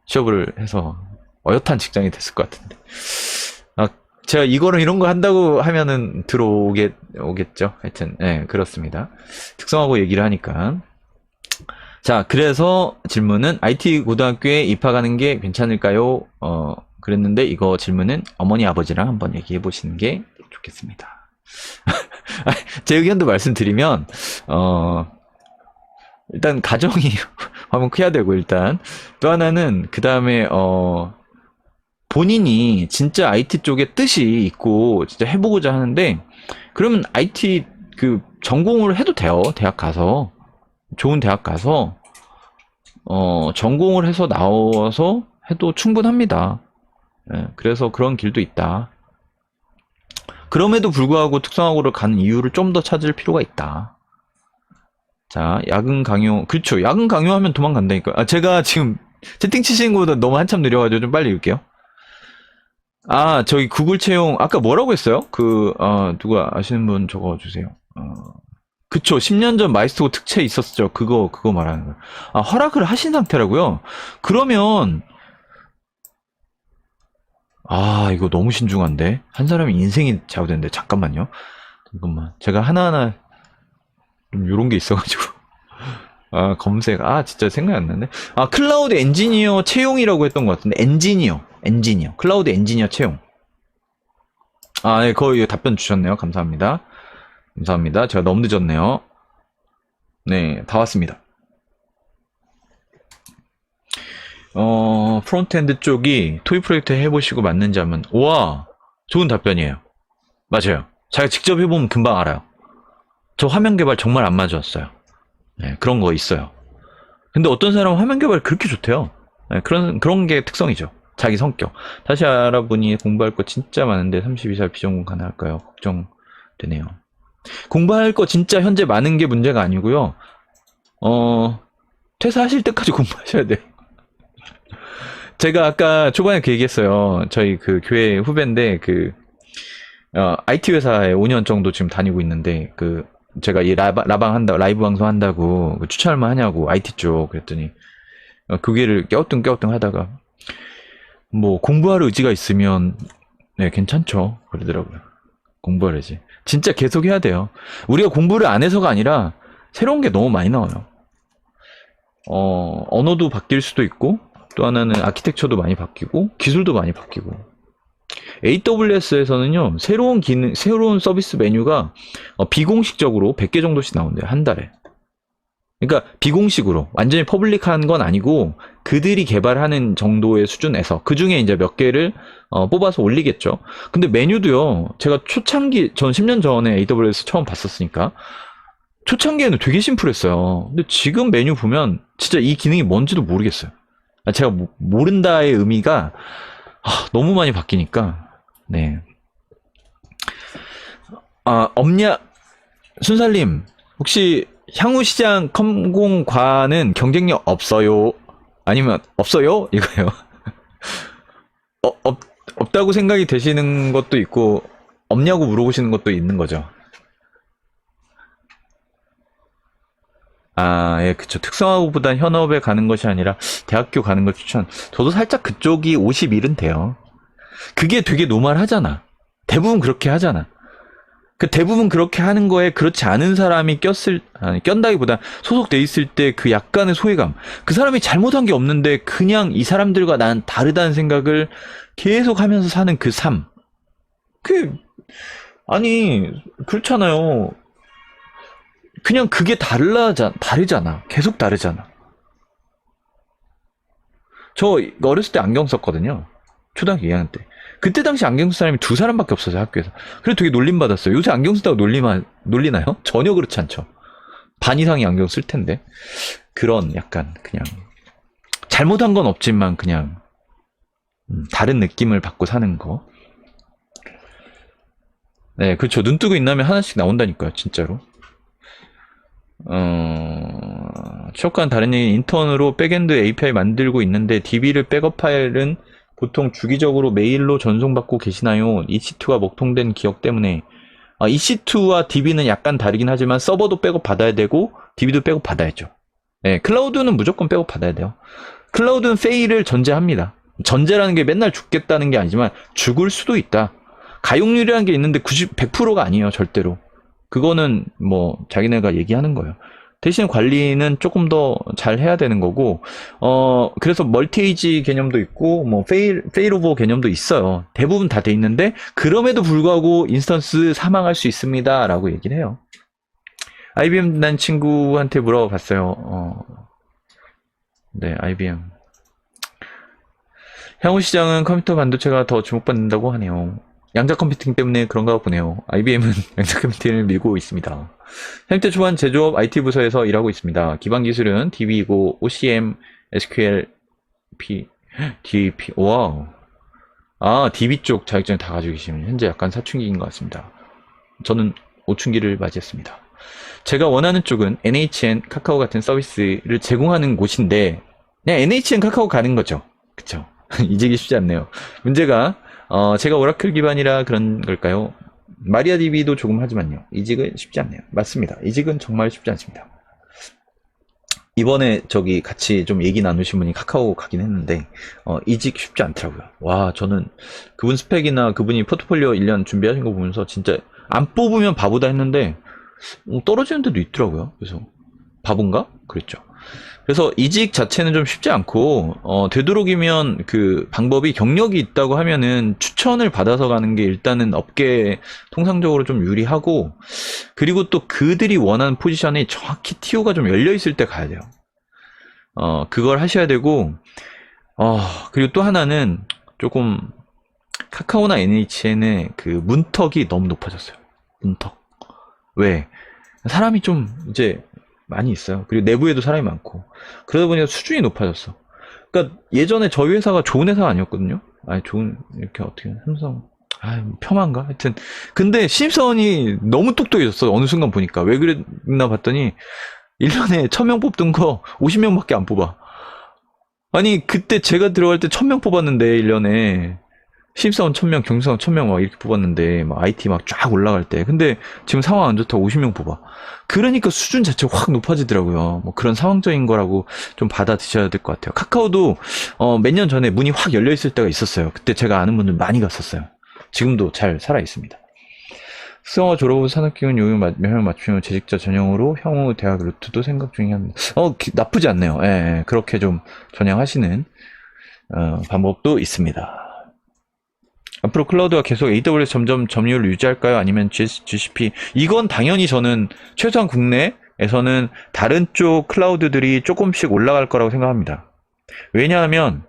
취업을 해서 어엿한 직장이 됐을 것 같은데. 제가 이런 거 한다고 하면은 오겠죠. 하여튼, 그렇습니다. 특성화고 얘기를 하니까. 자, 그래서 질문은 IT 고등학교에 입학하는 게 괜찮을까요? 그랬는데 이거 질문은 어머니 아버지랑 한번 얘기해 보시는 게 좋겠습니다. 제 의견도 말씀드리면, 일단 가정이 화목해야 되고, 일단. 또 하나는, 그 다음에, 본인이 진짜 IT 쪽에 뜻이 있고 진짜 해보고자 하는데 그러면 IT 전공을 해도 돼요. 대학 가서 좋은 대학 가서 전공을 해서 나와서 해도 충분합니다. 그래서 그런 길도 있다. 그럼에도 불구하고 특성화고를 가는 이유를 좀 더 찾을 필요가 있다. 자, 야근 강요. 그렇죠. 야근 강요하면 도망간다니까. 아, 제가 지금 채팅 치시는 것보다 너무 한참 느려가지고 좀 빨리 읽을게요. 아, 저기 구글 채용, 아까 뭐라고 했어요? 누가 아시는 분 적어주세요. 그쵸. 10년 전 마이스터고 특채 있었죠. 그거 말하는 거예요. 아, 허락을 하신 상태라고요? 그러면, 아, 이거 너무 신중한데? 한 사람이 인생이 좌우되는데, 잠깐만요. 잠깐만. 제가 하나하나, 좀 요런 게 있어가지고. 아, 검색. 아, 진짜 생각이 안 나네. 아, 클라우드 엔지니어 채용이라고 했던 것 같은데, 엔지니어. 클라우드 엔지니어 채용. 아, 네, 거의 답변 주셨네요. 감사합니다. 감사합니다. 제가 너무 늦었네요. 네, 다 왔습니다. 프론트엔드 쪽이 토이 프로젝트 해보시고 맞는지 하면, 우와, 좋은 답변이에요. 맞아요. 자기가 직접 해보면 금방 알아요. 저 화면 개발 정말 안 맞았어요. 네, 그런 거 있어요. 근데 어떤 사람은 화면 개발 그렇게 좋대요. 네, 그런 게 특성이죠. 자기 성격. 다시 알아보니 공부할 거 진짜 많은데 32살 비전공 가능할까요? 걱정되네요. 공부할 거 진짜 현재 많은 게 문제가 아니고요. 퇴사하실 때까지 공부하셔야 돼요. 제가 아까 초반에 그 얘기했어요. 저희 그 교회 후배인데 IT 회사에 5년 정도 지금 다니고 있는데 제가 이 라이브 방송 한다고 추천할만 하냐고 IT 쪽 그랬더니 그게를 깨우뚱 하다가 뭐 공부할 의지가 있으면 네 괜찮죠 그러더라고요. 공부하려지. 진짜 계속 해야 돼요. 우리가 공부를 안 해서가 아니라 새로운 게 너무 많이 나와요. 언어도 바뀔 수도 있고 또 하나는 아키텍처도 많이 바뀌고 기술도 많이 바뀌고 AWS에서는요 새로운 기능, 새로운 서비스 메뉴가 비공식적으로 100개 정도씩 나온대요 한 달에. 그러니까 비공식으로 완전히 퍼블릭한 건 아니고 그들이 개발하는 정도의 수준에서 그 중에 이제 몇 개를 뽑아서 올리겠죠. 근데 메뉴도요 제가 초창기 전 10년 전에 AWS 처음 봤었으니까 초창기에는 되게 심플했어요. 근데 지금 메뉴 보면 진짜 이 기능이 뭔지도 모르겠어요. 제가 모른다의 의미가 너무 많이 바뀌니까. 네. 순살님 혹시 향후시장 컴공과는 경쟁력 없어요? 아니면 없어요? 이거요. 없다고 생각이 되시는 것도 있고 없냐고 물어보시는 것도 있는 거죠. 아, 예, 그쵸. 특성화고보단 현업에 가는 것이 아니라 대학교 가는 걸 추천. 저도 살짝 그쪽이 51은 돼요. 그게 되게 노멀하잖아. 대부분 그렇게 하잖아. 대부분 그렇게 하는 거에 그렇지 않은 사람이 껴다기보다 소속돼 있을 때 그 약간의 소외감. 그 사람이 잘못한 게 없는데 그냥 이 사람들과 난 다르다는 생각을 계속 하면서 사는 그 삶. 아니, 그렇잖아요. 그냥 그게 다르잖아. 계속 다르잖아. 저 어렸을 때 안경 썼거든요. 초등학교 2학년 때. 그때 당시 안경 쓴 사람이 2사람밖에 없었어요, 학교에서. 그래서 되게 놀림받았어요. 요새 안경 쓴다고 놀리나요? 전혀 그렇지 않죠. 반 이상이 안경 쓸 텐데. 그런 약간 그냥 잘못한 건 없지만 그냥 다른 느낌을 받고 사는 거. 네, 그렇죠. 눈 뜨고 있나면 하나씩 나온다니까요, 진짜로. 취업과는 다른 얘기는 인턴으로 백엔드 API 만들고 있는데 DB를 백업 파일은 보통 주기적으로 메일로 전송받고 계시나요? EC2가 먹통된 기억 때문에. EC2와 DB는 약간 다르긴 하지만 서버도 백업 받아야 되고 DB도 백업 받아야죠. 네, 클라우드는 무조건 백업 받아야 돼요. 클라우드는 페일을 전제합니다. 전제라는 게 맨날 죽겠다는 게 아니지만 죽을 수도 있다. 가용률이라는 게 있는데 100%가 아니에요, 절대로. 그거는 뭐 자기네가 얘기하는 거예요. 대신 관리는 조금 더 잘 해야 되는 거고, 그래서 멀티에이지 개념도 있고, 뭐 페일오버 개념도 있어요. 대부분 다 돼 있는데 그럼에도 불구하고 인스턴스 사망할 수 있습니다라고 얘기를 해요. IBM 난 친구한테 물어봤어요. 네, IBM. 향후 시장은 컴퓨터 반도체가 더 주목받는다고 하네요. 양자 컴퓨팅 때문에 그런가 보네요. IBM은 양자 컴퓨팅을 밀고 있습니다. 30대 초반 제조업 IT 부서에서 일하고 있습니다. 기반 기술은 DB이고 OCM, SQL, DAP. 와우. 아, DB 쪽 자격증 다 가지고 계시면 현재 약간 사춘기인 것 같습니다. 저는 오춘기를 맞이했습니다. 제가 원하는 쪽은 NHN 카카오 같은 서비스를 제공하는 곳인데 그냥 NHN 카카오 가는 거죠. 그쵸? 이직이 쉽지 않네요. 문제가 제가 오라클 기반이라 그런 걸까요? 마리아DB도 조금 하지만요. 이직은 쉽지 않네요. 맞습니다. 이직은 정말 쉽지 않습니다. 이번에 저기 같이 좀 얘기 나누신 분이 카카오 가긴 했는데 이직 쉽지 않더라고요. 와, 저는 그분 스펙이나 그분이 포트폴리오 1년 준비하신 거 보면서 진짜 안 뽑으면 바보다 했는데 떨어지는 데도 있더라고요. 그래서 바본가? 그랬죠. 그래서 이직 자체는 좀 쉽지 않고 되도록이면 그 방법이 경력이 있다고 하면은 추천을 받아서 가는 게 일단은 업계에 통상적으로 좀 유리하고, 그리고 또 그들이 원하는 포지션이 정확히 TO가 좀 열려 있을 때 가야 돼요. 그걸 하셔야 되고, 그리고 또 하나는 조금 카카오나 NHN의 그 문턱이 너무 높아졌어요. 문턱. 왜? 사람이 좀 이제 많이 있어요. 그리고 내부에도 사람이 많고. 그러다 보니까 수준이 높아졌어. 그러니까 예전에 저희 회사가 좋은 회사가 아니었거든요. 아니, 좋은, 이렇게 어떻게, 삼성, 폄하인가? 하여튼. 근데 신입사원이 너무 똑똑해졌어. 어느 순간 보니까. 왜 그랬나 봤더니, 1년에 1000명 뽑던 거 50명밖에 안 뽑아. 아니, 그때 제가 들어갈 때 1000명 뽑았는데, 1년에. 신입사원 1000명, 경사원 1000명 막 이렇게 뽑았는데, 막 IT 막 쫙 올라갈 때. 근데 지금 상황 안 좋다고 50명 뽑아. 그러니까 수준 자체가 확 높아지더라고요. 뭐 그런 상황적인 거라고 좀 받아드셔야 될 것 같아요. 카카오도 몇 년 전에 문이 확 열려 있을 때가 있었어요. 그때 제가 아는 분들 많이 갔었어요. 지금도 잘 살아 있습니다. 수영화 졸업 후 산업기관 영역 맞추면 재직자 전형으로 향후 대학 루트도 생각 중이합니다. 나쁘지 않네요. 예, 예, 그렇게 좀 전향하시는 방법도 있습니다. 앞으로 클라우드가 계속 AWS 점점 점유율을 유지할까요? 아니면 GCP? 이건 당연히 저는 최소한 국내에서는 다른 쪽 클라우드들이 조금씩 올라갈 거라고 생각합니다. 왜냐하면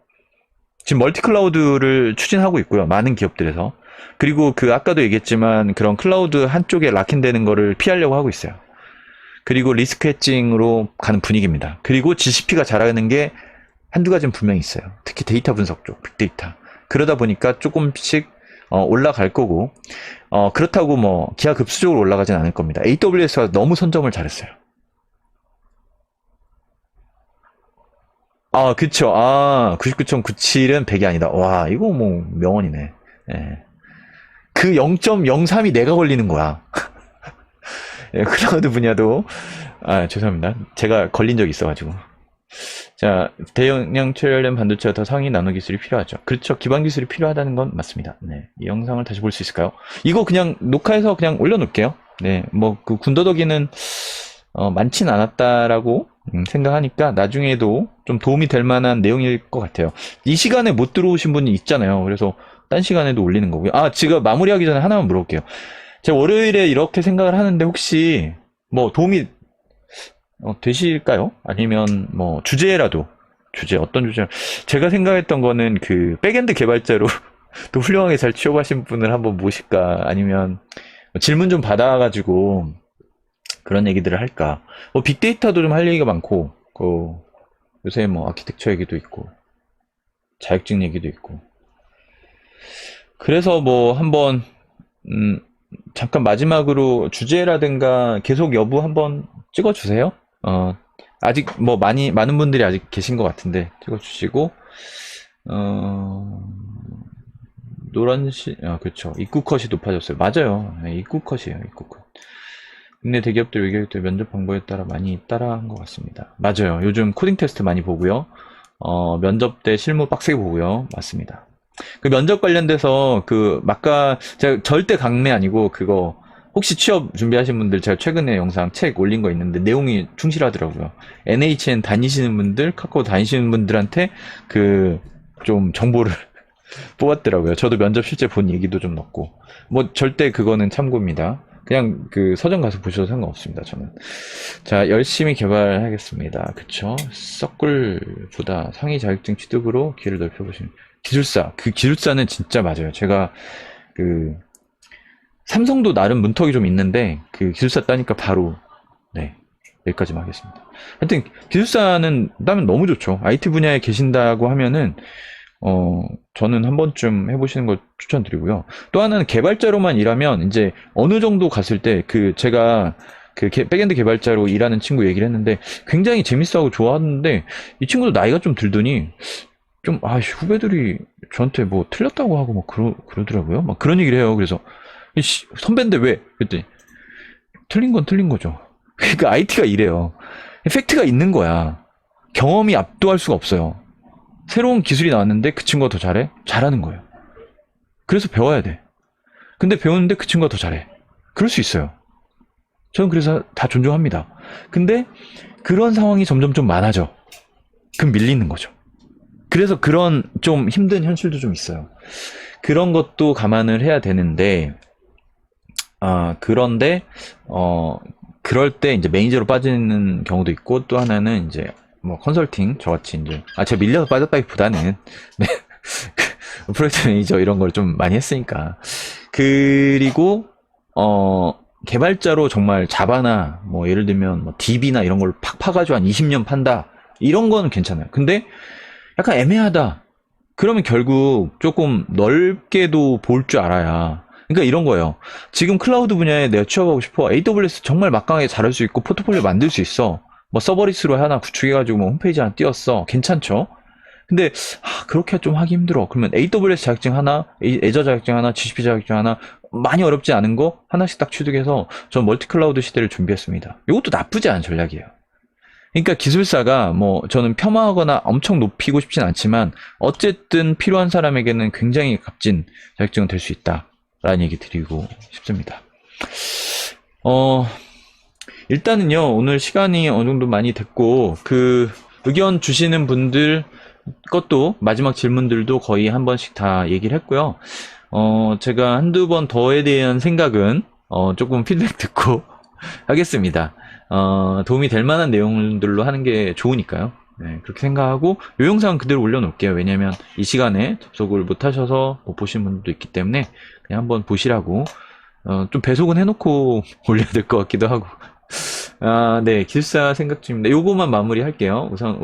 지금 멀티 클라우드를 추진하고 있고요. 많은 기업들에서. 그리고 그 아까도 얘기했지만 그런 클라우드 한쪽에 락인되는 거를 피하려고 하고 있어요. 그리고 리스크 해칭으로 가는 분위기입니다. 그리고 GCP가 잘하는 게 한두 가지는 분명히 있어요. 특히 데이터 분석 쪽, 빅데이터. 그러다 보니까 조금씩 올라갈 거고, 그렇다고 뭐 기하급수적으로 올라가진 않을 겁니다. AWS가 너무 선점을 잘했어요. 그쵸. 99.97은 100이 아니다. 와, 이거 뭐 명언이네. 예. 그 0.03이 내가 걸리는 거야. 예, 클라우드 분야도, 죄송합니다. 제가 걸린 적이 있어가지고. 자, 대용량 최열된 반도체와 더 상위 나노 기술이 필요하죠. 그렇죠. 기반 기술이 필요하다는 건 맞습니다. 네. 이 영상을 다시 볼 수 있을까요? 이거 그냥 녹화해서 그냥 올려놓을게요. 네. 뭐, 그 군더더기는, 많진 않았다라고 생각하니까 나중에도 좀 도움이 될 만한 내용일 것 같아요. 이 시간에 못 들어오신 분이 있잖아요. 그래서 딴 시간에도 올리는 거고요. 지금 마무리하기 전에 하나만 물어볼게요. 제가 월요일에 이렇게 생각을 하는데 혹시 뭐 도움이 되실까요? 아니면 뭐 주제라도 어떤 주제? 제가 생각했던 거는 그 백엔드 개발자로 또 훌륭하게 잘 취업하신 분을 한번 모실까, 아니면 질문 좀 받아가지고 그런 얘기들을 할까. 뭐 빅데이터도 좀 할 얘기가 많고, 요새 뭐 아키텍처 얘기도 있고 자격증 얘기도 있고. 그래서 뭐 한번 잠깐 마지막으로 주제라든가 계속 여부 한번 찍어주세요. 아직 뭐 많은 분들이 아직 계신 것 같은데 찍어주시고, 그렇죠. 입구 컷이 높아졌어요. 맞아요. 네, 입구 컷이에요. 입구 컷. 국내 대기업들 외교육들 면접 방법에 따라 많이 따라한 것 같습니다. 맞아요. 요즘 코딩 테스트 많이 보고요. 면접 때 실무 빡세게 보고요. 맞습니다. 그 면접 관련돼서 제가 절대 강매 아니고 그거 혹시 취업 준비하신 분들 제가 최근에 영상 책 올린 거 있는데 내용이 충실하더라고요. NHN 다니시는 분들, 카카오 다니시는 분들한테 좀 정보를 뽑았더라고요. 저도 면접 실제 본 얘기도 좀 넣고. 뭐 절대 그거는 참고입니다. 그냥 서점 가서 보셔도 상관없습니다. 저는. 자, 열심히 개발하겠습니다. 그쵸? 서클보다 상위 자격증 취득으로 길을 넓혀보시는 기술사. 그 기술사는 진짜 맞아요. 제가 삼성도 나름 문턱이 좀 있는데 그 기술사 따니까 바로 여기까지만 하겠습니다. 하여튼 기술사는 따면 너무 좋죠. IT 분야에 계신다고 하면은 저는 한 번쯤 해보시는 걸 추천드리고요. 또 하나는 개발자로만 일하면 이제 어느 정도 갔을 때 제가 백엔드 개발자로 일하는 친구 얘기를 했는데 굉장히 재밌어하고 좋아하는데 이 친구도 나이가 좀 들더니 좀, 후배들이 저한테 뭐 틀렸다고 하고 막 그러더라고요. 막 그런 얘기를 해요. 그래서, 선배인데 왜? 그랬더니, 틀린 건 틀린 거죠. 그러니까 IT가 이래요. 팩트가 있는 거야. 경험이 압도할 수가 없어요. 새로운 기술이 나왔는데 그 친구가 더 잘해? 잘하는 거예요. 그래서 배워야 돼. 근데 배우는데 그 친구가 더 잘해. 그럴 수 있어요. 저는 그래서 다 존중합니다. 근데 그런 상황이 점점 좀 많아져. 그럼 밀리는 거죠. 그래서 그런 좀 힘든 현실도 좀 있어요. 그런 것도 감안을 해야 되는데, 그런데, 그럴 때 이제 매니저로 빠지는 경우도 있고, 또 하나는 이제 뭐 컨설팅, 저같이 이제, 제가 밀려서 빠졌다기보다는, 네, 프로젝트 매니저 이런 걸 좀 많이 했으니까. 그리고, 개발자로 정말 자바나, 뭐 예를 들면 뭐 DB나 이런 걸 팍 파가지고 한 20년 판다. 이런 거는 괜찮아요. 근데, 약간 애매하다. 그러면 결국 조금 넓게도 볼 줄 알아야. 그러니까 이런 거예요. 지금 클라우드 분야에 내가 취업하고 싶어. AWS 정말 막강하게 잘할 수 있고 포트폴리오 만들 수 있어. 뭐 서버리스로 하나 구축해가지고 뭐 홈페이지 하나 띄웠어. 괜찮죠? 근데 그렇게 좀 하기 힘들어. 그러면 AWS 자격증 하나, 애저 자격증 하나, GCP 자격증 하나, 많이 어렵지 않은 거 하나씩 딱 취득해서 전 멀티 클라우드 시대를 준비했습니다. 이것도 나쁘지 않은 전략이에요. 그러니까 기술사가 뭐 저는 폄하하거나 엄청 높이고 싶진 않지만 어쨌든 필요한 사람에게는 굉장히 값진 자격증은 될 수 있다라는 얘기 드리고 싶습니다. 일단은요, 오늘 시간이 어느 정도 많이 됐고 그 의견 주시는 분들 것도 마지막 질문들도 거의 한 번씩 다 얘기를 했고요. 제가 한두 번 더에 대한 생각은 조금 피드백 듣고 하겠습니다. 도움이 될 만한 내용들로 하는 게 좋으니까요. 네, 그렇게 생각하고 이 영상은 그대로 올려놓을게요. 왜냐면 이 시간에 접속을 못 하셔서 못 보신 분들도 있기 때문에 그냥 한번 보시라고 좀 배속은 해놓고 올려야 될 것 같기도 하고 네, 기술사 생각 중입니다. 요거만 마무리 할게요. 우선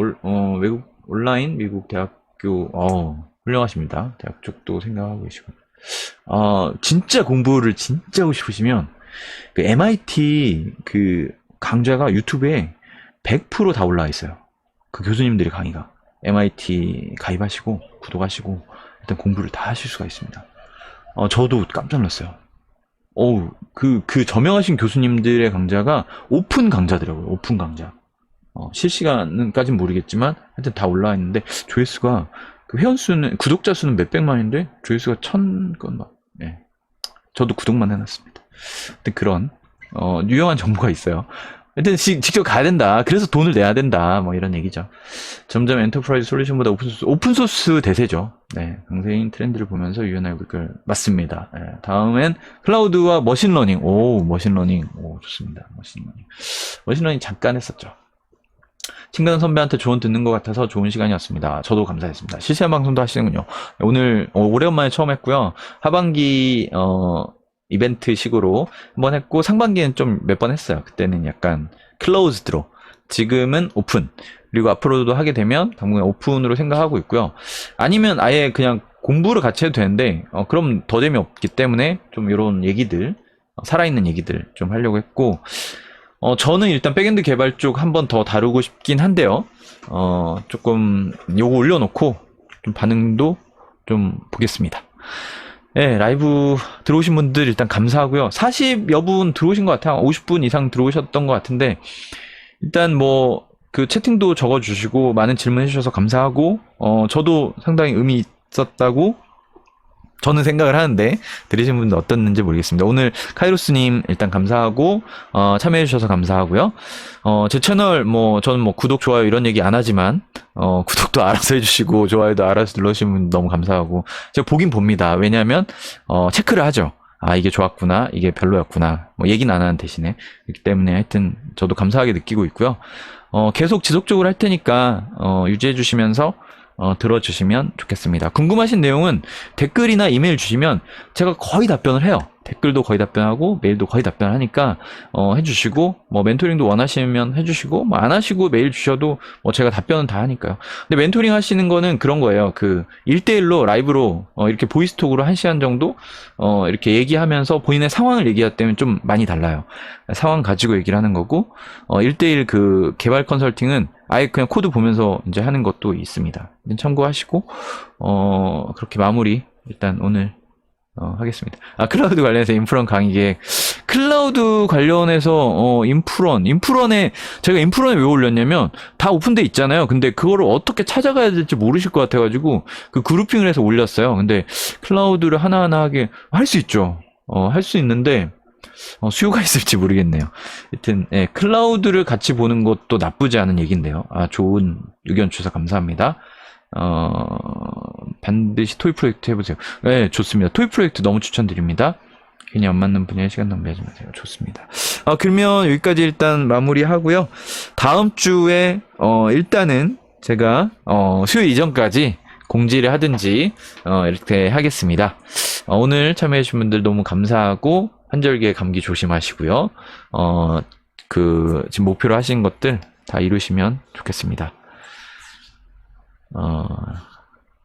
외국 온라인 미국 대학교 훌륭하십니다. 대학 쪽도 생각하고 계시고 진짜 공부를 진짜 하고 싶으시면 그 MIT 그 강좌가 유튜브에 100%다 올라와 있어요. 그 교수님들의 강의가. MIT 가입하시고 구독하시고 일단 공부를 다 하실 수가 있습니다. 저도 깜짝 놀랐어요. 그 저명하신 교수님들의 강좌가 오픈 강좌더라고요. 오픈 강좌. 실시간까지는 모르겠지만 하여튼 다 올라와 있는데 조회수가 그 회원수는 구독자 수는 몇백만인데 조회수가 1000건 막. 네. 저도 구독만 해놨습니다. 하여튼 그런 유용한 정보가 있어요. 하여튼 직접 가야 된다. 그래서 돈을 내야 된다. 뭐 이런 얘기죠. 점점 엔터프라이즈 솔루션보다 오픈소스 대세죠. 네, 강세인 트렌드를 보면서 유연하게 볼 맞습니다. 네, 다음엔 클라우드와 머신러닝. 머신러닝. 좋습니다. 머신러닝 잠깐 했었죠. 친근 선배한테 조언 듣는 것 같아서 좋은 시간이었습니다. 저도 감사했습니다. 실시간 방송도 하시는군요. 오늘 오래간만에 처음 했고요. 하반기 이벤트식으로 한번 했고 상반기엔 좀 몇 번 했어요. 그때는 약간 클로즈드로, 지금은 오픈, 그리고 앞으로도 하게 되면 당분간 오픈으로 생각하고 있고요. 아니면 아예 그냥 공부를 같이 해도 되는데 그럼 더 재미없기 때문에 좀 이런 얘기들, 살아있는 얘기들 좀 하려고 했고 저는 일단 백엔드 개발 쪽 한번 더 다루고 싶긴 한데요. 조금 요거 올려놓고 좀 반응도 좀 보겠습니다. 네, 라이브 들어오신 분들 일단 감사하고요. 40여 분 들어오신 것 같아요. 50분 이상 들어오셨던 것 같은데 일단 뭐 그 채팅도 적어주시고 많은 질문 해주셔서 감사하고 저도 상당히 의미 있었다고 저는 생각을 하는데 들으신 분들 어떻는지 모르겠습니다. 오늘 카이로스님 일단 감사하고 참여해주셔서 감사하고요. 제 채널 저는 구독 좋아요 이런 얘기 안 하지만 구독도 알아서 해주시고 좋아요도 알아서 눌러주시면 분 너무 감사하고 제가 보긴 봅니다. 왜냐하면 체크를 하죠. 이게 좋았구나, 이게 별로였구나, 얘기는 안 하는 대신에. 그렇기 때문에 하여튼 저도 감사하게 느끼고 있고요. 계속 지속적으로 할 테니까 유지해 주시면서 들어주시면 좋겠습니다. 궁금하신 내용은 댓글이나 이메일 주시면 제가 거의 답변을 해요. 댓글도 거의 답변하고 메일도 거의 답변하니까 해주시고 뭐 멘토링도 원하시면 해주시고 뭐 안 하시고 메일 주셔도 뭐 제가 답변은 다 하니까요. 근데 멘토링 하시는 거는 그런 거예요. 그 1대1로 라이브로 이렇게 보이스톡으로 1시간 정도 이렇게 얘기하면서 본인의 상황을 얘기할 때는 좀 많이 달라요. 상황 가지고 얘기를 하는 거고 1대1 그 개발 컨설팅은 아예 그냥 코드 보면서 이제 하는 것도 있습니다. 참고하시고 그렇게 마무리 일단 오늘 하겠습니다. 클라우드 관련해서 인프런 강의 계획. 클라우드 관련해서 인프런에 제가 인프런에 왜 올렸냐면 다 오픈돼 있잖아요. 근데 그거를 어떻게 찾아가야 될지 모르실 것 같아가지고 그 그룹핑을 해서 올렸어요. 근데 클라우드를 하나하나 하게 할 수 있죠. 할 수 있는데 수요가 있을지 모르겠네요. 하여튼 클라우드를 같이 보는 것도 나쁘지 않은 얘기인데요. 좋은 의견 주셔서 감사합니다. 반드시 토익 프로젝트 해보세요. 네, 좋습니다. 토익 프로젝트 너무 추천드립니다. 괜히 안 맞는 분야에 시간 낭비하지 마세요. 좋습니다. 그러면 여기까지 일단 마무리하고요. 다음 주에 일단은 제가 수요일 이전까지 공지를 하든지 이렇게 하겠습니다. 오늘 참여해주신 분들 너무 감사하고 한절기에 감기 조심하시고요. 지금 목표로 하신 것들 다 이루시면 좋겠습니다.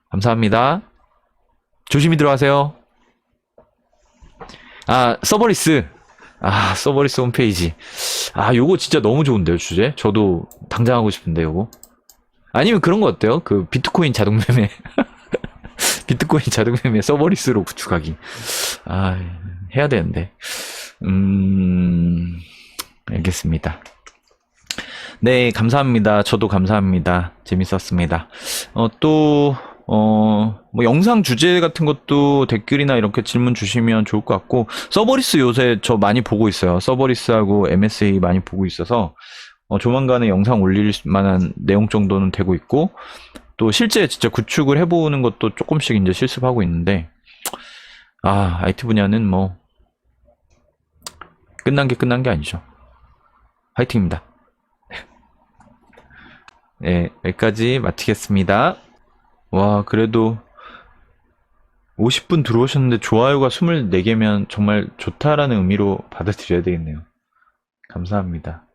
감사합니다. 조심히 들어가세요. 서버리스. 서버리스 홈페이지. 요거 진짜 너무 좋은데요, 주제? 저도 당장 하고 싶은데, 요거. 아니면 그런 거 어때요? 그 비트코인 자동 매매. 비트코인 자동 매매 서버리스로 구축하기. 해야 되는데. 알겠습니다. 네, 감사합니다. 저도 감사합니다. 재밌었습니다. 뭐 영상 주제 같은 것도 댓글이나 이렇게 질문 주시면 좋을 것 같고, 서버리스 요새 저 많이 보고 있어요. 서버리스하고 MSA 많이 보고 있어서, 조만간에 영상 올릴 만한 내용 정도는 되고 있고, 또 실제 진짜 구축을 해보는 것도 조금씩 이제 실습하고 있는데, IT 분야는 뭐, 끝난 게 아니죠. 화이팅입니다. 네, 여기까지 마치겠습니다. 와, 그래도 50분 들어오셨는데 좋아요가 24개면 정말 좋다라는 의미로 받아들여야 되겠네요. 감사합니다.